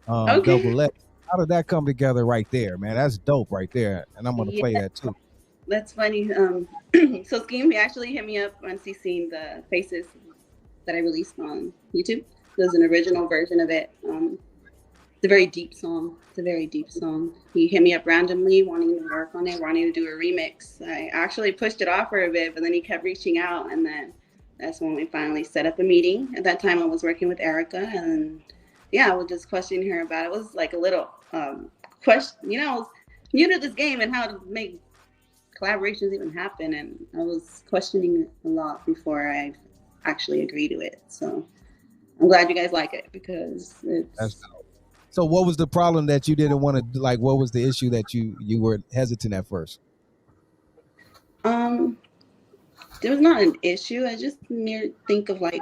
Okay. Double X. How did that come together right there, man? That's dope right there, and I'm gonna play that too. That's funny. So Scheme, he actually hit me up once he seen the faces that I released on YouTube. There's an original version of it. It's a very deep song. He hit me up randomly, wanting to work on it, wanting to do a remix. I actually pushed it off for a bit, but then he kept reaching out, and then that's when we finally set up a meeting. At that time, I was working with Erica, and I was just questioning her about it. It was like a little question, I was new to this game and how to make collaborations even happen, and I was questioning it a lot before I actually agreed to it. So I'm glad you guys like it because it's So what was the problem that you didn't want to like? What was the issue that you were hesitant at first? Um, there was not an issue. I just mere think of like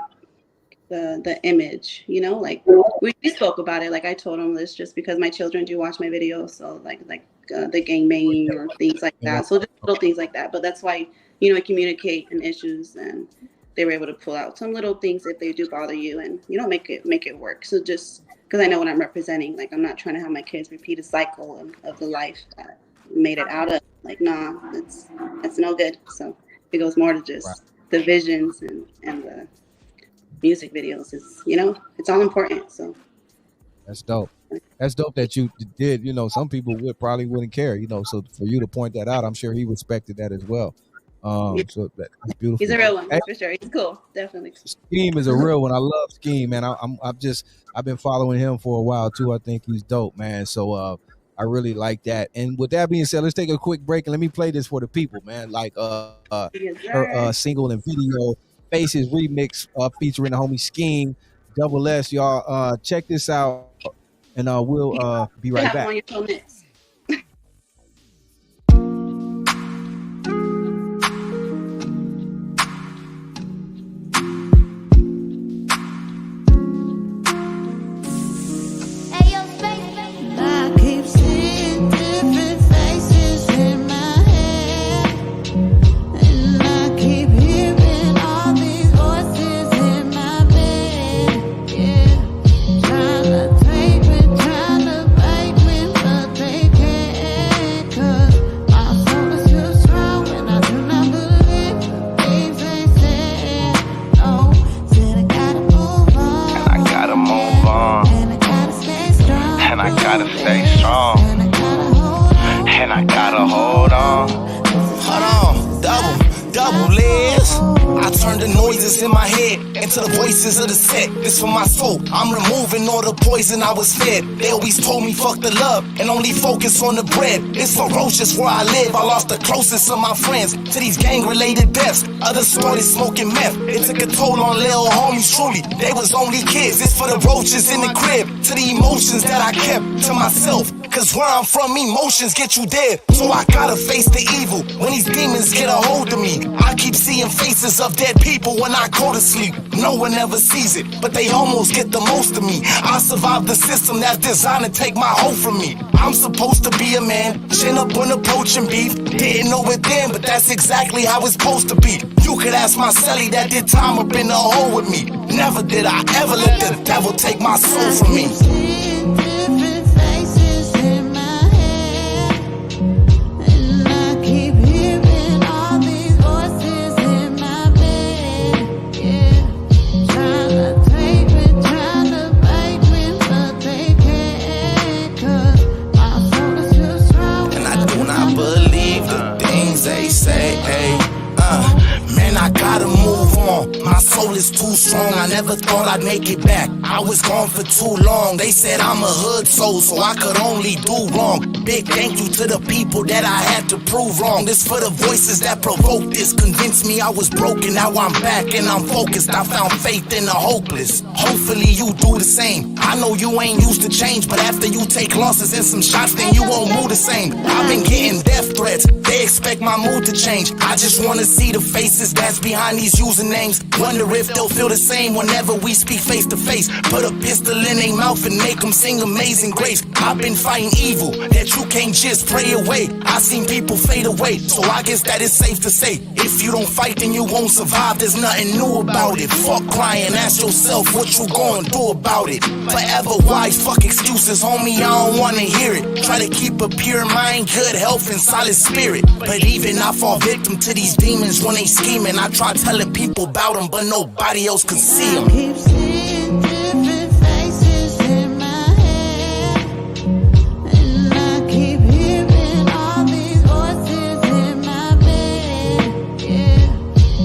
the image, you know, like we spoke about it. Like I told him this just because my children do watch my videos, so like the gangbanging or things like that. So just little things like that. But that's why, you know, I communicate and issues, and they were able to pull out some little things if they do bother you, and you know, make it work. So just because I know what I'm representing, like I'm not trying to have my kids repeat a cycle of the life that made it out of. Like nah, that's no good. So it goes more to just the visions and the music videos is, you know, it's all important. So that's dope. That's dope that you did. You know, some people probably wouldn't care. You know, so for you to point that out, I'm sure he respected that as well. Yeah. So that's beautiful. He's a real one, for sure. He's cool, definitely. Scheme is a real one. I love Scheme, man. I've been following him for a while too. I think he's dope, man. So I really like that. And with that being said, let's take a quick break and let me play this for the people, man. Like her single and video Faces remix featuring the homie Scheme, Double S. Y'all check this out, and we'll be right back. On your next. To the voices of the set, this for my soul. I'm removing all the poison I was fed. They always told me fuck the love and only focus on the bread. It's ferocious where I live. I lost the closest of my friends to these gang-related deaths. Others started smoking meth. It took a toll on little homies. Truly, they was only kids. It's for the roaches in the crib, to the emotions that I kept to myself. Cause where I'm from, emotions get you dead. So I gotta face the evil when these demons get a hold of me. I keep seeing faces of dead people when I go to sleep. No one ever sees it, but they almost get the most of me. I survived the system that's designed to take my hope from me. I'm supposed to be a man, chin up on approaching beef. Didn't know it then, but that's exactly how it's supposed to be. You could ask my celly that did time up in the hole with me. Never did I ever let the devil take my soul from me. I gotta move on. My soul is too strong. I never thought I'd make it back. I was gone for too long. They said I'm a hood soul, so I could only do wrong. Big thank you to the people that I had to prove wrong. This for the voices that provoked this. Convinced me I was broken. Now I'm back and I'm focused. I found faith in the hopeless. Hopefully you do the same. I know you ain't used to change, but after you take losses and some shots, then you won't move the same. I've been getting death threats. They expect my mood to change. I just wanna see the faces that's behind these usernames. Wonder if they'll feel the same whenever we speak face to face. Put a pistol in their mouth and make them sing Amazing Grace. I've been fighting evil that you can't just pray away. I seen people fade away, so I guess that it's safe to say, if you don't fight then you won't survive. There's nothing new about it. Fuck crying, ask yourself what you gonna do about it. Forever wise, fuck excuses, homie, I don't wanna hear it. Try to keep a pure mind, good health and solid spirit. But even I fall victim to these demons when they scheming. I try telling people about them, but nobody else can see them. Keep seeing different faces in my head, and I keep hearing all these voices in my bed. Yeah,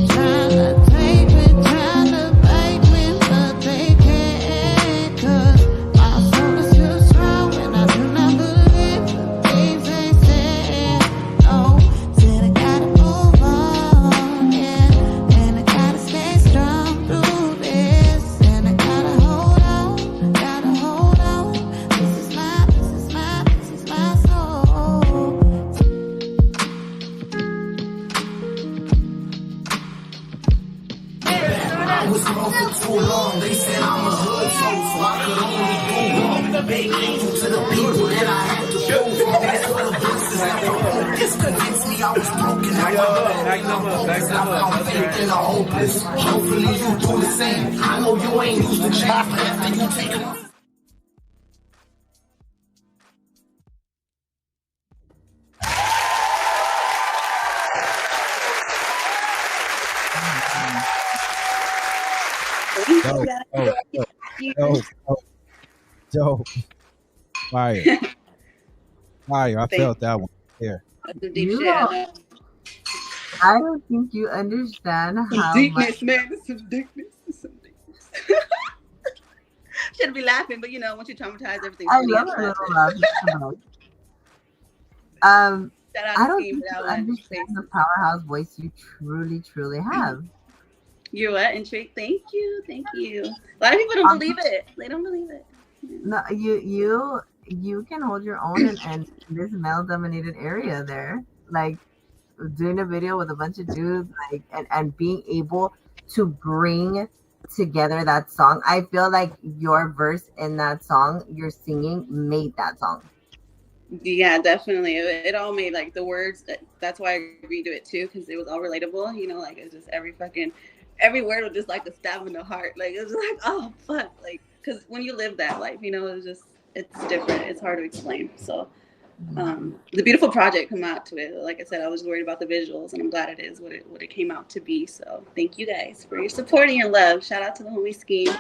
trying to take me, trying to bite me, but they can't. 'Cause my soul is too strong, and I do not believe the things they say. Oh, said I gotta move on, yeah, and I gotta stay strong through this. for too long. They said I'm a hood soul, so I could only do wrong. Big thank you to the people that I had to prove wrong. That's for the blessings that were this convinced me I was broken. I found faith in the hopeless. Hopefully you do the same. I know you ain't used to change, but after you take a Dope. Fire. I felt that one there. That's some deep You shit. know, I don't think you understand how Deepness, much. man. It's some deepness. Shouldn't be laughing, but once you traumatize, everything's I funny love after a that. little laugh. Shout out I to don't Scheme think for you that one. understand the powerhouse voice you truly have. You're what? Intrigued? Thank you. A lot of people don't believe it. They don't believe it. No, you can hold your own in this male-dominated area there. Like doing a video with a bunch of dudes, like and being able to bring together that song. I feel like your verse in that song, your singing made that song. Yeah, definitely. It all made like the words. That's why I redo it too, because it was all relatable. Like it's just every word was just like a stab in the heart. Like it was just like, oh fuck, like because when you live that life, it's different. It's hard to explain. So the beautiful project come out to it. Like I said, I was worried about the visuals, and I'm glad it is what it came out to be. So thank you guys for your support and your love. Shout out to the homie Scheme.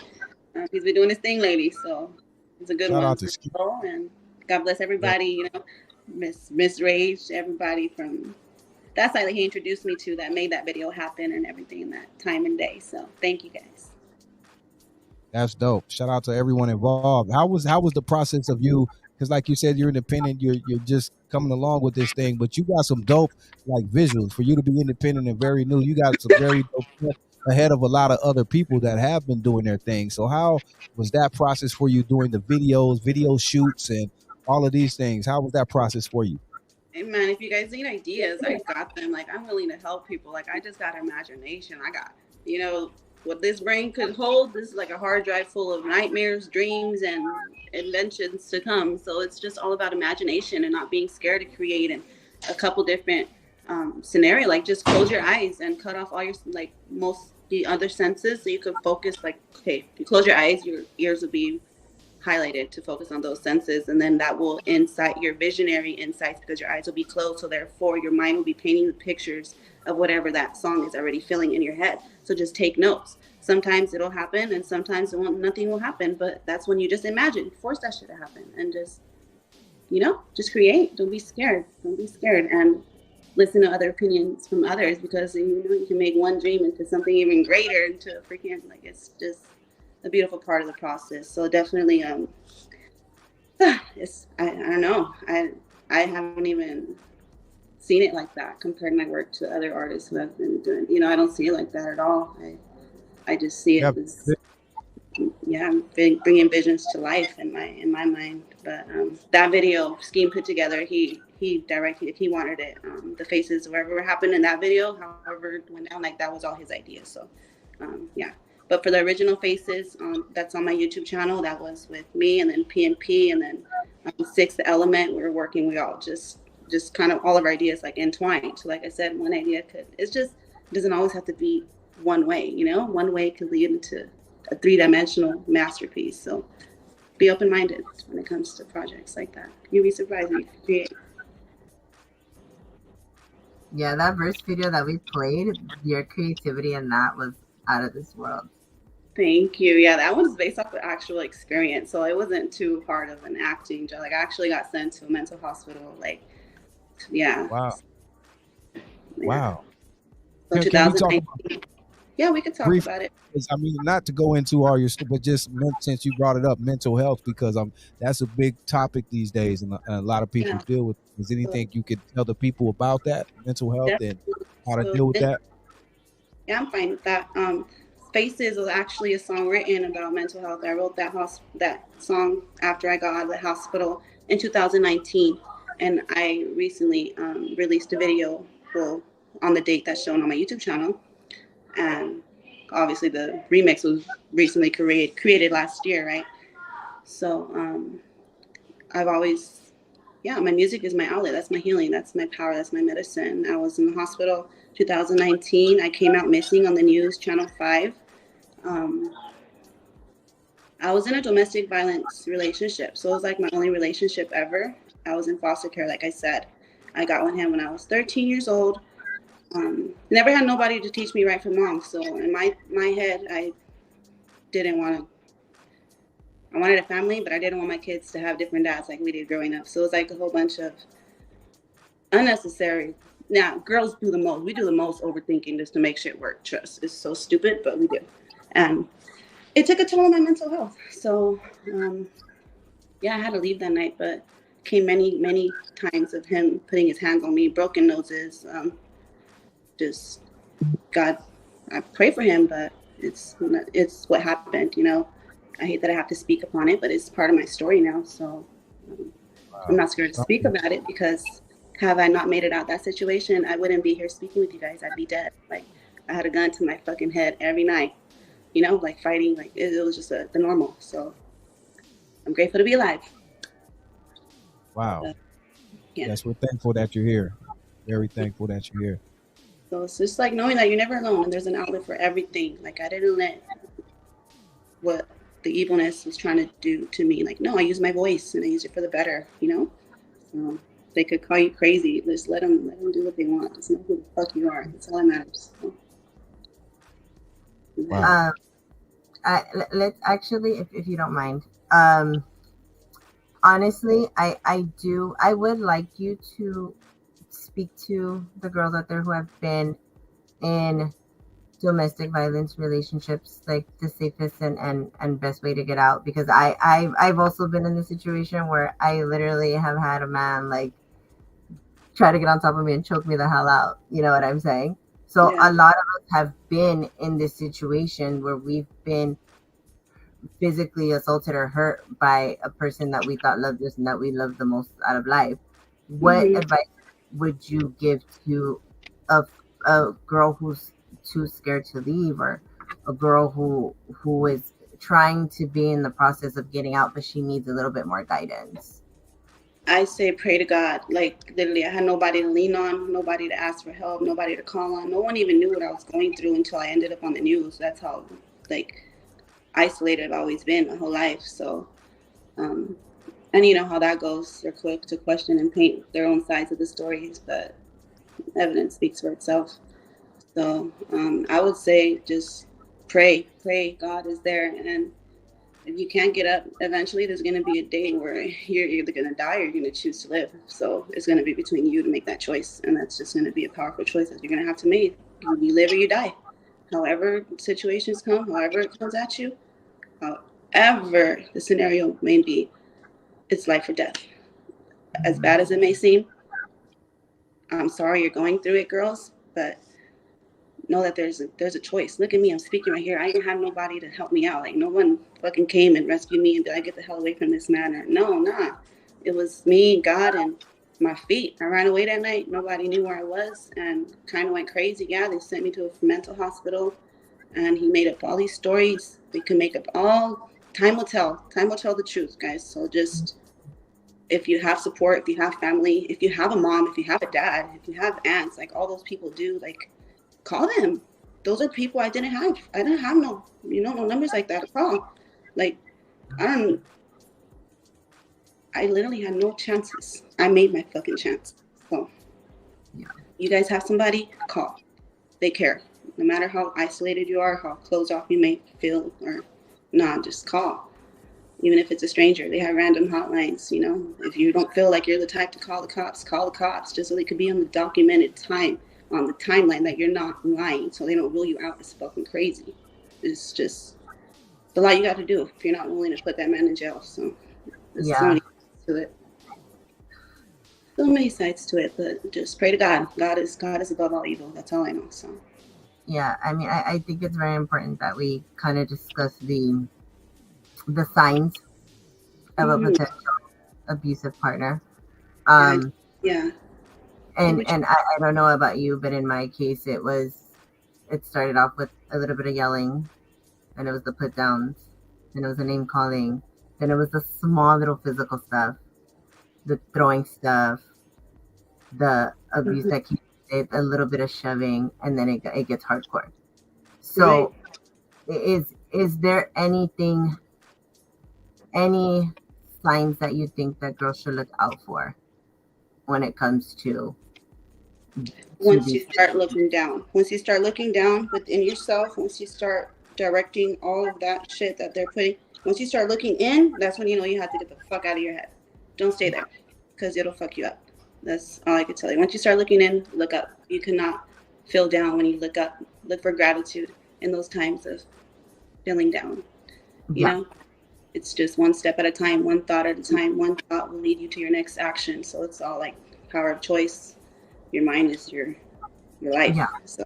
He's been doing his thing lately, so it's a good one. Shout out to Scheme. And God bless everybody. Miss Rage, everybody from that side that he introduced me to that made that video happen and everything in that time and day. So thank you guys. That's dope. Shout out to everyone involved. How was the process of you? Because like you said, you're independent. You're just coming along with this thing, but you got some dope like visuals for you to be independent and very new. You got some very dope stuff ahead of a lot of other people that have been doing their thing. So how was that process for you doing the videos, video shoots, and all of these things? How was that process for you? Hey man, if you guys need ideas, I got them. Like I'm willing to help people. Like I just got imagination. I got, what this brain could hold. This is like a hard drive full of nightmares, dreams, and inventions to come. So it's just all about imagination and not being scared to create in a couple different scenario. Like just close your eyes and cut off all your most the other senses so you could focus. Like okay, if you close your eyes, your ears will be highlighted to focus on those senses, and then that will incite your visionary insights because your eyes will be closed, so therefore your mind will be painting the pictures of whatever that song is already filling in your head. So just take notes. Sometimes it'll happen and sometimes nothing will happen, but that's when you just imagine, force that shit to happen, and just create. Don't be scared and listen to other opinions from others, because you can make one dream into something even greater, into a freaking it's just a beautiful part of the process. So definitely it's I don't know, I haven't even seen it like that compared my work to other artists who have been doing, I don't see it like that at all. I just see it as I'm bringing visions to life in my mind. But that video Scheme put together, he directed it, he wanted it, the faces, wherever happened in that video, however it went down, like that was all his idea. So but for the original faces, that's on my YouTube channel, that was with me and then PNP and then Sixth Element. We all just kind of all of our ideas like entwined. So like I said, one idea doesn't always have to be one way, one way could lead into a 3-dimensional masterpiece. So be open-minded when it comes to projects like that. You'll be surprised when you create. Yeah, that verse video that we played, your creativity in that was out of this world. Thank you. Yeah, that was based off of actual experience, so it wasn't too hard of an acting job. Like I actually got sent to a mental hospital. Wow. So 2019. Yeah, we could talk about it. I mean, not to go into all your stuff, but just since you brought it up, mental health, because that's a big topic these days, and a lot of people deal with. Is anything you could tell the people about that mental health and how to deal with that? Yeah, I'm fine with that. Faces was actually a song written about mental health. I wrote that song after I got out of the hospital in 2019, and I recently released a video on the date that's shown on my YouTube channel. And obviously the remix was recently created last year, right? So I've always, yeah, my music is my outlet. That's my healing. That's my power. That's my medicine. I was in the hospital 2019. I came out missing on the news, Channel 5. Um, I was in a domestic violence relationship. So it was like my only relationship ever. I was in foster care, like I said. I got with him when I was 13 years old. Never had nobody to teach me right from wrong. So in my head, I didn't want to. I wanted a family, but I didn't want my kids to have different dads like we did growing up. So it was like a whole bunch of unnecessary. Now, girls do the most. We do the most overthinking just to make shit work. Trust. It's so stupid, but we do. And it took a toll on my mental health. So, yeah, I had to leave that night, but came many, many times of him putting his hands on me, broken noses. Just God, I pray for him, but it's what happened. You know, I hate that I have to speak upon it, but it's part of my story now. So I'm not scared to speak about it because have I not made it out that situation, I wouldn't be here speaking with you guys. I'd be dead. Like I had a gun to my fucking head every night. You know, like fighting. Like it was just the normal. So I'm grateful to be alive. Wow. Yeah. Yes, we're thankful that you're here. Very thankful that you're here. So it's just like knowing that you're never alone and there's an outlet for everything. Like I didn't let what the evilness was trying to do to me. Like, no, I use my voice and I use it for the better, you know? So they could call you crazy. Just let them do what they want. Just know who the fuck you are. That's all that matters. So. Wow. Let's actually, if you don't mind, honestly, I would like you to speak to the girls out there who have been in domestic violence relationships, like the safest and best way to get out, because I've also been in the situation where I literally have had a man like try to get on top of me and choke me the hell out. You know what I'm saying? So Yeah. a lot of us have been in this situation where we've been physically assaulted or hurt by a person that we thought loved us and that we loved the most out of life. What advice would you give to a girl who's too scared to leave, or a girl who is trying to be in the process of getting out, but she needs a little bit more guidance? I say pray to God. Like literally, I had nobody to lean on, nobody to ask for help, nobody to call on. No one even knew what I was going through until I ended up on the news. That's how like isolated I've always been my whole life. So, and you know how that goes. They're quick to question and paint their own sides of the stories, but evidence speaks for itself. So I would say just pray. God is there, and if you can't get up, eventually there's going to be a day where you're either going to die or you're going to choose to live. So it's going to be between you to make that choice, and that's just going to be a powerful choice that you're going to have to make. You live or you die. However situations come, however it comes at you, however the scenario may be, it's life or death. As bad as it may seem, I'm sorry you're going through it, girls, but know that there's a choice. Look at me, I'm speaking right here. I didn't have nobody to help me out. Like no one fucking came and rescued me and did I get the hell away from this man? Or no, nah. It was me, God, and my feet. I ran away that night. Nobody knew where I was and kind of went crazy. Yeah, they sent me to a mental hospital and he made up all these stories. They can make up all. Time will tell. Time will tell the truth, guys. So just if you have support, if you have family, if you have a mom, if you have a dad, if you have aunts, like all those people do, like call them. Those are people I didn't have. I didn't have no numbers like that to call. Like, I literally had no chances. I made my fucking chance. So, yeah. You guys have somebody, call. They care. No matter how isolated you are, how closed off you may feel, or just call. Even if it's a stranger, they have random hotlines, you know. If you don't feel like you're the type to call the cops, just so they could be on the documented time, on the timeline that you're not lying, so they don't rule you out as fucking crazy. It's just a lot you got to do if you're not willing to put that man in jail. So there's so many sides to it. So many sides to it, but just pray to God. God is above all evil. That's all I know. So yeah, I mean, I think it's very important that we kind of discuss the signs of a potential abusive partner. Yeah. And I don't know about you, but in my case, it was it started off with a little bit of yelling, and it was the put downs, then it was the name calling, then it was the small little physical stuff, the throwing stuff, the abuse Mhm. that keeps it, a little bit of shoving, and then it gets hardcore. Right. So is there anything, any signs that you think that girls should look out for when it comes to Once you these? start looking down, once you start looking down within yourself, once you start directing all of that shit that they're putting, once you start looking in, that's when you know you have to get the fuck out of your head. Don't stay there because it'll fuck you up. That's all I can tell you. Once you start looking in, look up. You cannot feel down when you look up. Look for gratitude in those times of feeling down. You Yeah, know, it's just one step at a time, one thought at a time. One thought will lead you to your next action. So it's all like power of choice. Your mind is your life. yeah, So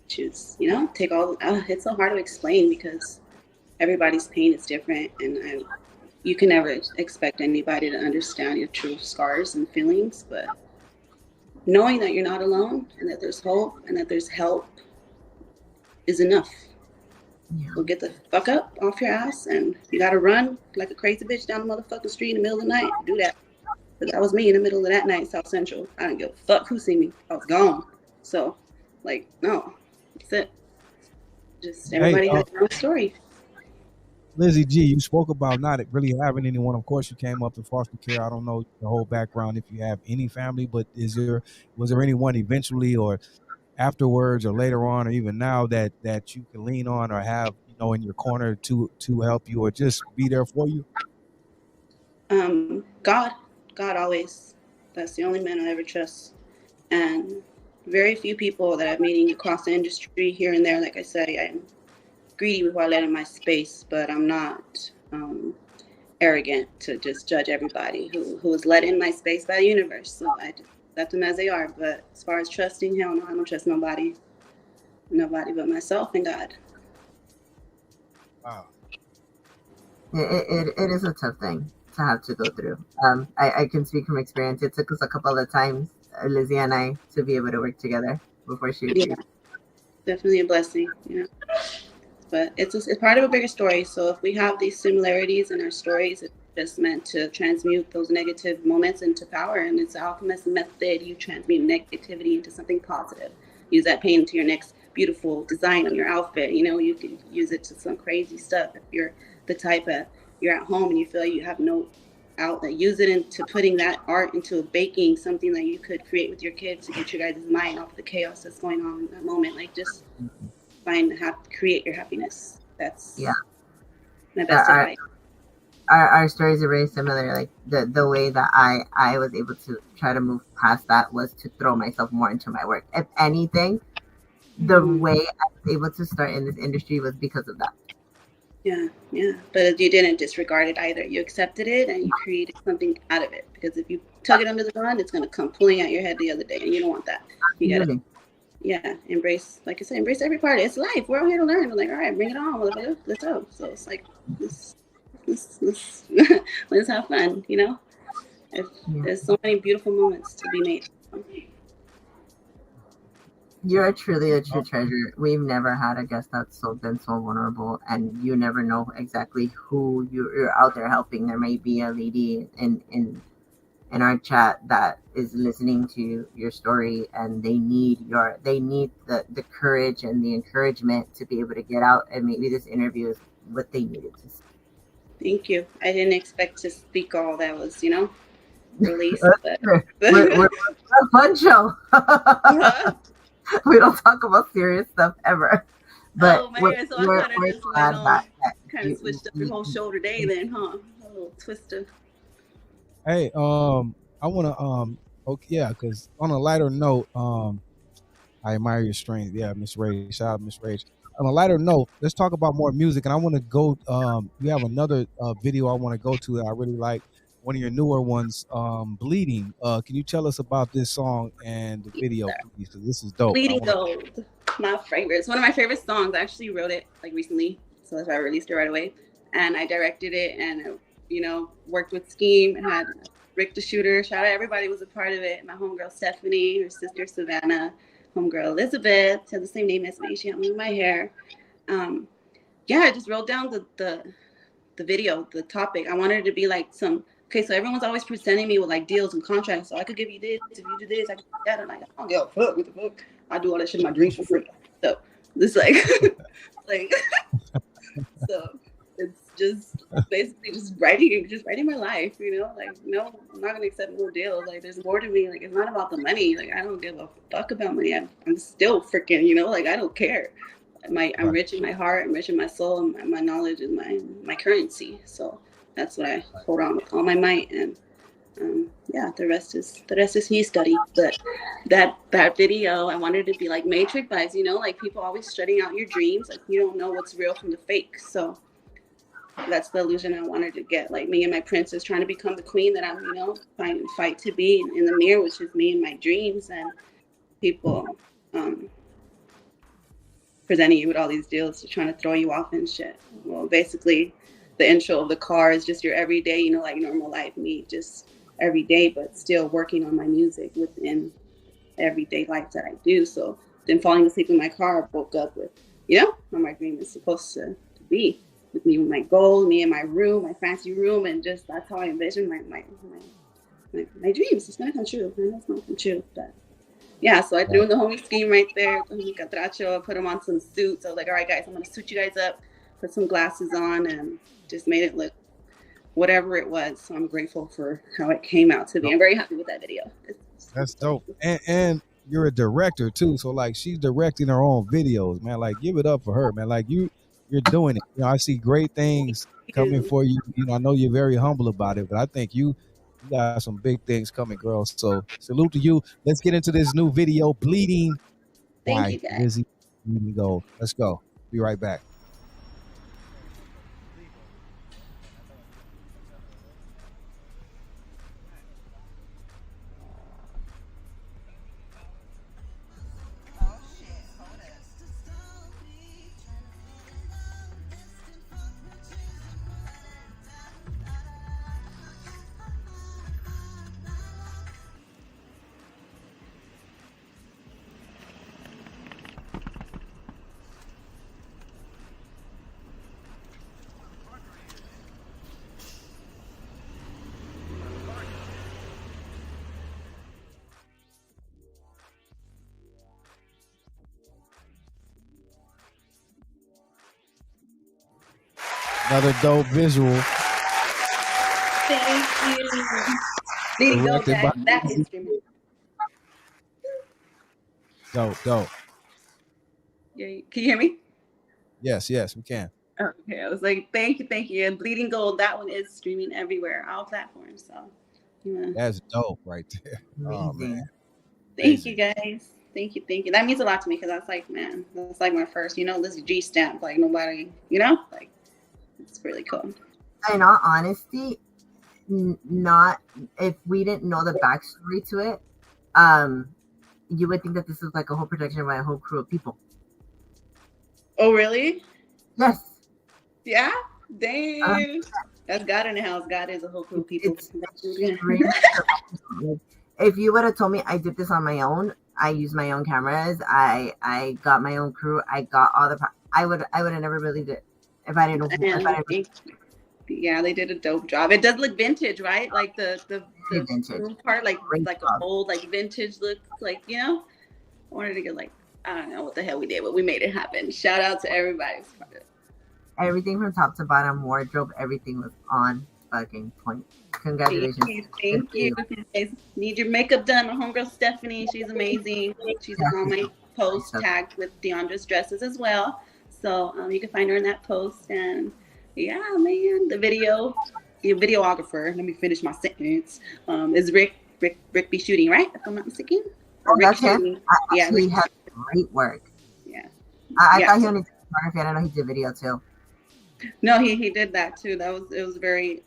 choose, take all. It's so hard to explain because everybody's pain is different, and you can never expect anybody to understand your true scars and feelings. But knowing that you're not alone and that there's hope and that there's help is enough. yeah. So get the fuck up off your ass, and if you gotta run like a crazy bitch down the motherfucking street in the middle of the night, do that. But that was me in the middle of that night in South Central. I didn't give a fuck who see me. I was gone. So, like, no, that's it. Just Hey, everybody has their own story. Lizzy G, you spoke about not really having anyone. Of course, you came up in foster care. I don't know the whole background if you have any family, but was there anyone eventually or afterwards or later on or even now that you can lean on or have in your corner to help you or just be there for you? God, God always. That's the only man I ever trust. And very few people that I'm meeting across the industry here and there. Like I say, I'm greedy before I let in my space, but I'm not arrogant to just judge everybody who is let in my space by the universe. So I just accept them as they are. But as far as trusting, hell no, I don't trust nobody. Nobody but myself and God. Wow. It is a tough thing to have to go through. I can speak from experience. It took us a couple of times, Lizzie and I, to be able to work together before she Yeah, agreed. definitely a blessing. But it's part of a bigger story. So if we have these similarities in our stories, it's just meant to transmute those negative moments into power. And it's an alchemist method. You transmute negativity into something positive. Use that pain into your next beautiful design on your outfit. You can use it to some crazy stuff. If you're the type of you're at home and you feel like you have no outlet, use it into putting that art into baking something that you could create with your kids to get your guys' mind off the chaos that's going on in that moment. Like just create your happiness. Yeah, That's my best our, advice. our stories are very similar. Like the way that I was able to try to move past that was to throw myself more into my work. If anything, the way I was able to start in this industry was because of that. Yeah, yeah. But you didn't disregard it either. You accepted it and you created something out of it. Because if you tug it under the rug, it's gonna come pulling at your head the other day, and you don't want that. You gotta, Absolutely. yeah, embrace. Like I said, embrace every part. It's life. We're all here to learn. We're like, all right, bring it on, motherfucker. Let's go. So it's like, let's let's have fun. If Yeah. there's so many beautiful moments to be made. You're truly a true treasure. We've never had a guest that's been so vulnerable, and you never know exactly who you're out there helping. There may be a lady in our chat that is listening to your story, and they need the courage and the encouragement to be able to get out, and maybe this interview is what they needed to see. Thank you. I didn't expect to speak all that was, released, but We're a fun show. We don't talk about serious stuff ever. But oh man, so I kind of we're just went glad on, that kind of switched up your whole show today, then, huh? A little twist of. Hey, I want to okay, yeah, because on a lighter note, I admire your strength. Yeah, Miss Rage. Shout out Miss Rage. On a lighter note, let's talk about more music. And I want to go. You have another video I want to go to that I really like. One of your newer ones, "Bleeding." Can you tell us about this song and the video, please? Because this is dope. Bleeding Gold, my favorite. It's one of my favorite songs. I actually wrote it like recently, so that's why I released it right away. And I directed it, and worked with Scheme and had Rick the Shooter. Shout out everybody who was a part of it. My homegirl Stephanie, her sister Savannah. homegirl Elizabeth, she has the same name as me. She helped me with my hair. Yeah, I just wrote down the video, the topic. I wanted it to be like some. Okay, so everyone's always presenting me with like deals and contracts. So I could give you this if you do this. I could do that, and like, I don't give a fuck. What the fuck? I do all that shit in my dreams for free. So this like, like, so it's just basically just writing my life. You know, like no, I'm not gonna accept no deal. Like there's more to me. Like it's not about the money. Like I don't give a fuck about money. I'm still freaking. You know, like I don't care. I'm rich in my heart. I'm rich in my soul. And my knowledge is my currency. So that's what I hold on with all my might, and yeah, the rest is history. But that video, I wanted it to be like Matrix vibes, you know, like people always shutting out your dreams, like you don't know what's real from the fake. So that's the illusion I wanted to get, like me and my princess trying to become the queen that I'm, you know, trying to fight to be in the mirror, which is me and my dreams, and people presenting you with all these deals to trying to throw you off and shit. Well, basically the intro of the car is just your everyday, you know, like normal life, me just every day, but still working on my music within everyday life that I do. So then falling asleep in my car, I woke up with, you know, how my dream is supposed to be, with me with my goal, me in my room, my fancy room, and just that's how I envision my dreams. It's gonna come true. I know it's not come true, but yeah, so I threw in the homie scheme right there. I put him on some suits. I was like, all right, guys, I'm going to suit you guys up, put some glasses on, and just made it look whatever it was. So I'm grateful for how it came out to be. I'm very happy with that video. That's dope. And you're a director too. So like she's directing her own videos, man. Like give it up for her, man. Like you're doing it. You know, I see great things coming for you. You know, I know you're very humble about it, but I think you got some big things coming, girl. So salute to you. Let's get into this new video, Bleeding by Lizzy. Bleeding Gold. Let's go. Be right back. Another dope visual. Thank you. Bleeding Gold, that is streaming. Dope. Yeah, can you hear me? Yes, we can. Okay, I was like, thank you. And Bleeding Gold, that one is streaming everywhere, all platforms. So, yeah. That's dope right there. Oh man. Thank you guys. Thank you. That means a lot to me because that's like, man, that's like my first, you know, Lizzy G stamp. Like nobody, you know, like it's really cool. In all honesty, not if we didn't know the backstory to it, you would think that this is like a whole production by a whole crew of people. Oh, really? Yes. Yeah? Dang. That's God in the house. God is a whole crew of people. If you would have told me I did this on my own, I used my own cameras, I got my own crew, I got all the I would have never believed it if I didn't know. Yeah, they did a dope job. It does look vintage, right? Like the part, like a old like vintage look, like, you know. I wanted to get like, I don't know what the hell we did, but we made it happen. Shout out to everybody. Everything from top to bottom, wardrobe, everything was on fucking point. Congratulations. Thank you. If you guys need your makeup done, my homegirl Stephanie, she's amazing. She's on my post tagged with Deandra's dresses as well. So you can find her in that post. And yeah, man, the videographer, let me finish my sentence, is Rick be shooting, right? If I'm not mistaken. That's him. He has great work. Yeah. I thought he only did photography. I don't know he did video too. No, he did that too. It was very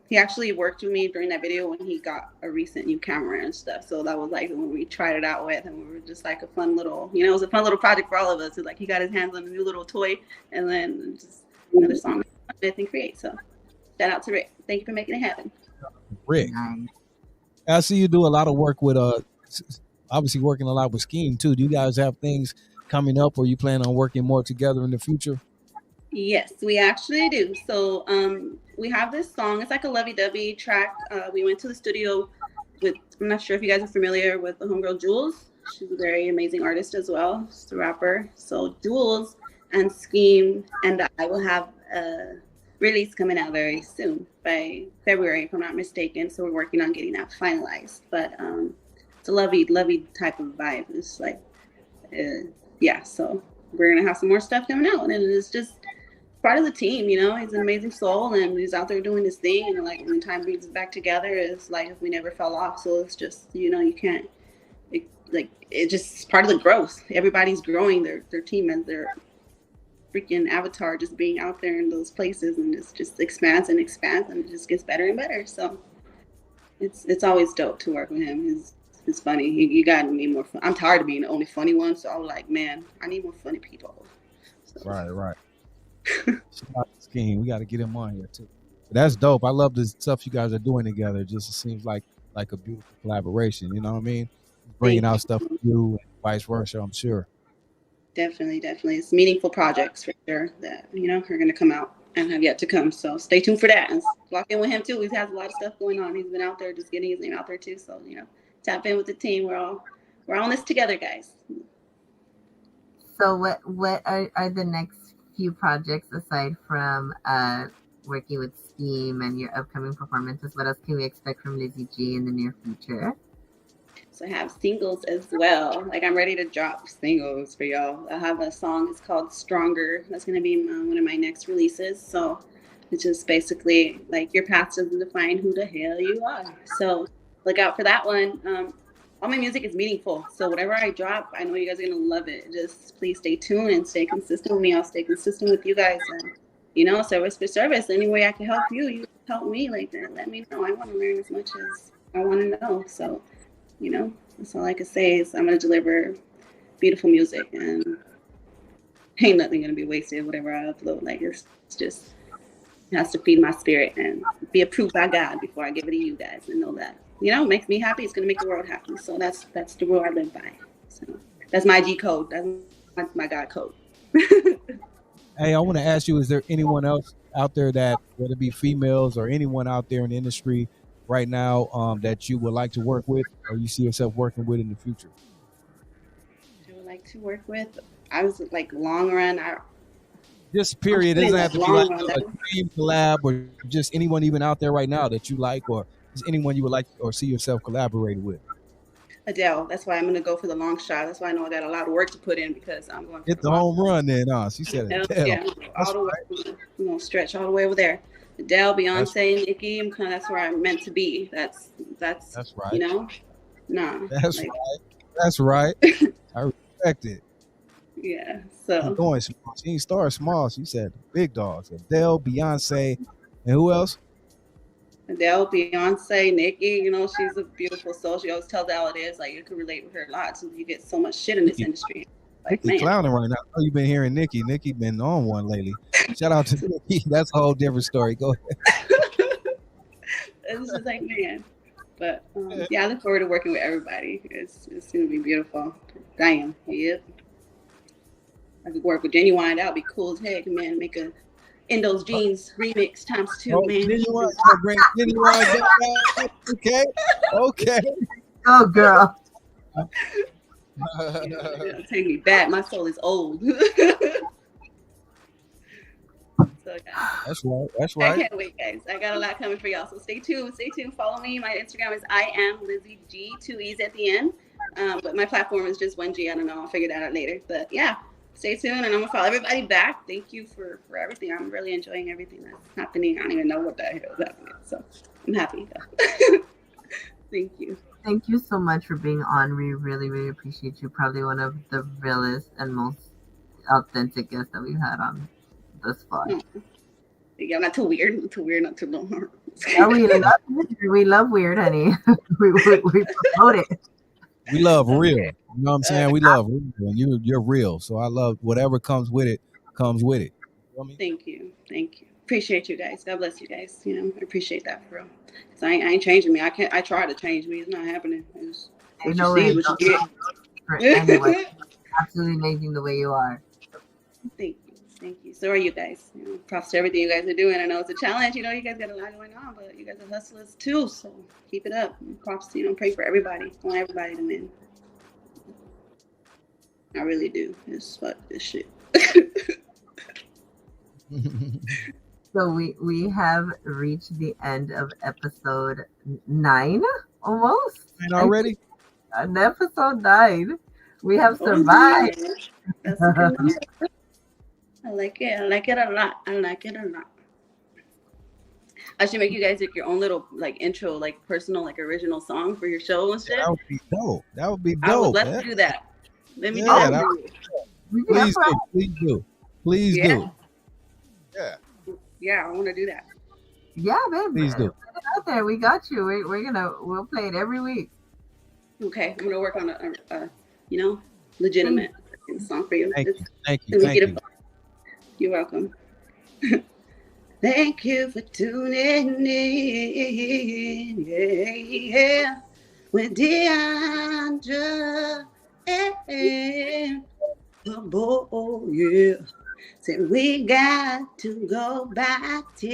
he actually worked with me during that video when he got a recent new camera and stuff. So that was like when we tried it out with, and we were just like a fun little, you know, it was a fun little project for all of us. It was like he got his hands on a new little toy, and then just another song I think create. So shout out to Rick. Thank you for making it happen. Rick, I see you do a lot of work with obviously working a lot with Scheme too. Do you guys have things coming up, or you plan on working more together in the future? Yes, we actually do. So we have this song. It's like a lovey-dovey track. We went to the studio with. I'm not sure if you guys are familiar with the homegirl Jules. She's a very amazing artist as well. She's a rapper. So Jules and Scheme and I will have a release coming out very soon by February, if I'm not mistaken. So we're working on getting that finalized. But it's a lovey type of vibe. It's like, yeah. So we're gonna have some more stuff coming out, and it's just part of the team, you know. He's an amazing soul, and he's out there doing his thing. And like when time brings us back together, it's like if we never fell off. So it's just, you know, you can't. It just part of the growth. Everybody's growing their team and their freaking avatar just being out there in those places, and it just expands and expands, and it just gets better and better. So it's always dope to work with him. He's funny. You gotta need more fun. I'm tired of being the only funny one, so I was like, man, I need more funny people. So. Right. Scheme, we got to get him on here too. That's dope. I love the stuff you guys are doing together. It seems like a beautiful collaboration. You know what I mean? Bringing out stuff for you and vice versa. I'm sure. Definitely. It's meaningful projects for sure that, you know, are going to come out and have yet to come. So stay tuned for that and lock in with him too. He has a lot of stuff going on. He's been out there just getting his name out there too. So, you know, tap in with the team. We're all in this together, guys. So what are the next few projects aside from working with Scheme and your upcoming performances? What else can we expect from Lizzy G in the near future? So I have singles as well. Like I'm ready to drop singles for y'all. I have a song. It's called Stronger. That's going to be one of my next releases. So it's just basically like your past doesn't define who the hell you are. So look out for that one. All my music is meaningful. So whatever I drop, I know you guys are going to love it. Just please stay tuned and stay consistent with me. I'll stay consistent with you guys. And, you know, service for service. Any way I can help you, you help me. Like that. Let me know. I want to learn as much as I want to know. So, you know, that's all I can say is I'm going to deliver beautiful music, and ain't nothing going to be wasted, whatever I upload. Like it's just, it has to feed my spirit and be approved by God before I give it to you guys, and know that, you know, it makes me happy. It's going to make the world happy. So that's the rule I live by. So that's my G code. That's my God code. Hey, I want to ask you, is there anyone else out there that, whether it be females or anyone out there in the industry right now, that you would like to work with, or you see yourself working with in the future? I would like to work with. I was like long run. Just period. It doesn't have to be like a dream collab, or just anyone even out there right now that you like, or is anyone you would like or see yourself collaborating with? Adele. That's why I'm going to go for the long shot. That's why I know I got a lot of work to put in, because I'm going to hit the home run then. She said Adele. Yeah, all the way. I'm going to stretch all the way over there. Adele, Beyonce, Nicki. That's where I'm meant to be. That's right. You know, nah. That's right. That's right. I respect it. Yeah. So she's going small. She ain't started small. She said big dogs. Adele, Beyonce, and who else? Adele, Beyonce, Nicki. You know, she's a beautiful soul. She always tells how it is. Like you can relate with her a lot. So you get so much shit in this industry. Like, Nicki clowning right now. I know you've been hearing Nicki. Nicki been on one lately. Shout out to Nicki. That's a whole different story. Go ahead. It's just like, man. But yeah, I look forward to working with everybody. It's gonna be beautiful. Damn. Yep. I could work with Genuine. That would be cool as heck, man. Make a In Those Jeans remix ×2, man. Genuine. Okay. Oh, girl. Take me back. My soul is old. So, that's right. I can't wait, guys. I got a lot coming for y'all. So stay tuned. Follow me. My Instagram is I am Lizzy G, 2 E's at the end. But my platform is just 1G. I don't know. I'll figure that out later. But yeah, stay tuned, and I'm gonna follow everybody back. Thank you for everything. I'm really enjoying everything that's happening. I don't even know what the hell is happening. So I'm happy though. Thank you. Thank you so much for being on. We really, really appreciate you. Probably one of the realest and most authentic guests that we've had on this far. Yeah, not too weird. Not too weird. Not too long. Yeah, we love weird, honey. we promote it. We love real. You know what I'm saying? We love real, and you're real. So I love whatever comes with it. You know what I mean? Thank you. Appreciate you guys. God bless you guys. You know, I appreciate that for real. Cause I ain't changing me. I try to change me. It's not happening. We What you know see, it. what you Don't for anyone. get. Absolutely amazing the way you are. Thank you. Thank you. So are you guys. You know, props to everything you guys are doing. I know it's a challenge. You know, you guys got a lot going on, but you guys are hustlers too. So keep it up. And props to, pray for everybody. I want everybody to win. I really do. Just fuck this shit. So we have reached the end of episode 9 almost. And already? On episode 9. We have Oh, survived. yeah. That's a good one. I like it. I like it a lot. I like it a lot. I should make you guys like your own little like intro, like personal, like original song for your show and shit. That would be dope. That would be I would dope. love man. to do that. Let me do Yeah, that. that- for you. Please do. Please do. Please Yeah. do. Yeah. Yeah, I want to do that. Yeah, babe. Please do. Put it out there. We got you. We'll play it every week. Okay, I'm gonna work on a legitimate song for you. Thank you. It's- Thank you. let me Thank get you. it. You're welcome. Thank you for tuning in. Yeah. With Deandra. The boy, yeah. Said we got to go back to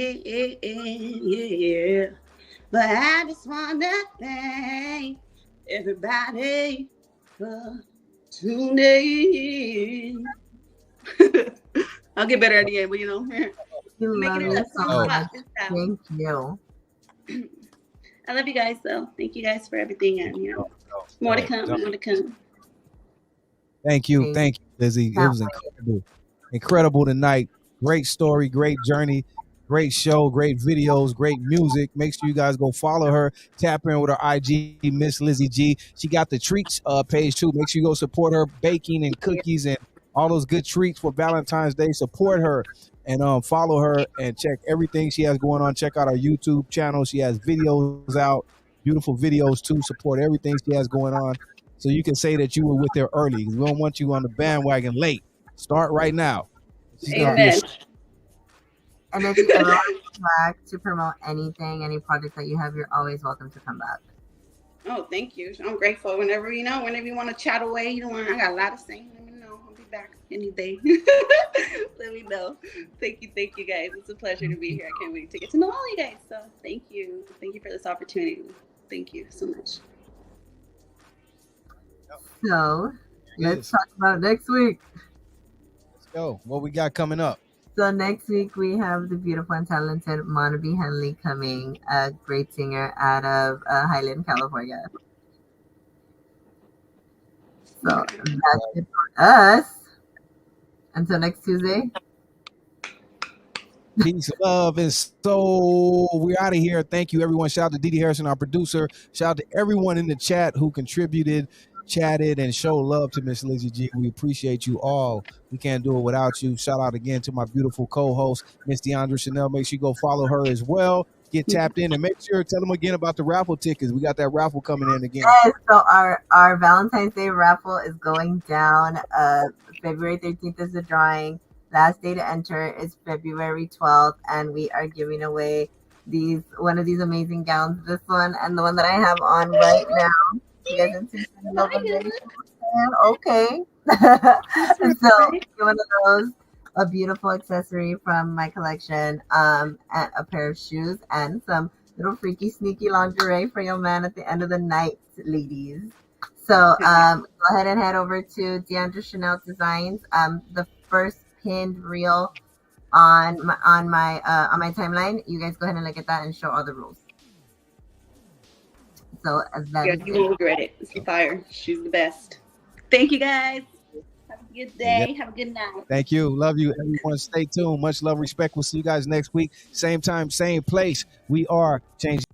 yeah. But I just wanna thank everybody for tuning in. I'll get better at the end, but We love making it you a so song much. this time. Thank you. I love you guys though. Thank you guys for everything, and more to come. More to come. Thank you. Thank you, Lizzy. It was incredible. Incredible tonight. Great story, great journey, great show, great videos, great music. Make sure you guys go follow her. Tap in with her IG, Miss Lizzy G. She got the treats page too. Make sure you go support her baking and cookies and all those good treats for Valentine's Day. Support her and follow her and check everything she has going on. Check out her YouTube channel. She has videos out, beautiful videos too. Support everything she has going on. So you can say that you were with her early. We don't want you on the bandwagon late. Start right now. She's gonna be Amen. And if you ever want to come back to promote anything, any project that you have, you're always welcome to come back. Oh, thank you. I'm grateful. Whenever you want to chat away, I got a lot to say. Let me know. I'll be back any day. Let me know. Thank you, guys. It's a pleasure to be here. I can't wait to get to know all you guys. So thank you for this opportunity. Thank you so much. So let's talk about next week. Let's go. What we got coming up? So next week we have the beautiful and talented Monaby Henley coming, a great singer out of Highland, California. So that's it for us. Until next Tuesday. Peace, love, and soul. We're out of here. Thank you, everyone. Shout out to DD Hairston, our producer. Shout out to everyone in the chat who contributed, chatted, and showed love to Miss Lizzy G. We appreciate you all. We can't do it without you. Shout out again to my beautiful co-host, Miss Deandra Chanel. Make sure you go follow her as well. Get tapped in and make sure tell them again about the raffle tickets. We got that raffle coming in again. Yes, so our Valentine's Day raffle is going down. February 13th is the drawing. Last day to enter is February 12th, and we are giving away one of these amazing gowns. This one and the one that I have on right now. You guys can see okay. So one of those, a beautiful accessory from my collection, and a pair of shoes and some little freaky sneaky lingerie for your man at the end of the night, ladies. So go ahead and head over to Deandra Chanel Designs. The first pinned reel on my timeline. You guys go ahead and look at that and show all the rules. So you won't regret it. It's fire. She's the best. Thank you, guys. Have a good day. Yep. Have a good night. Thank you. Love you, everyone. Stay tuned. Much love, respect. We'll see you guys next week. Same time, same place. We are changing.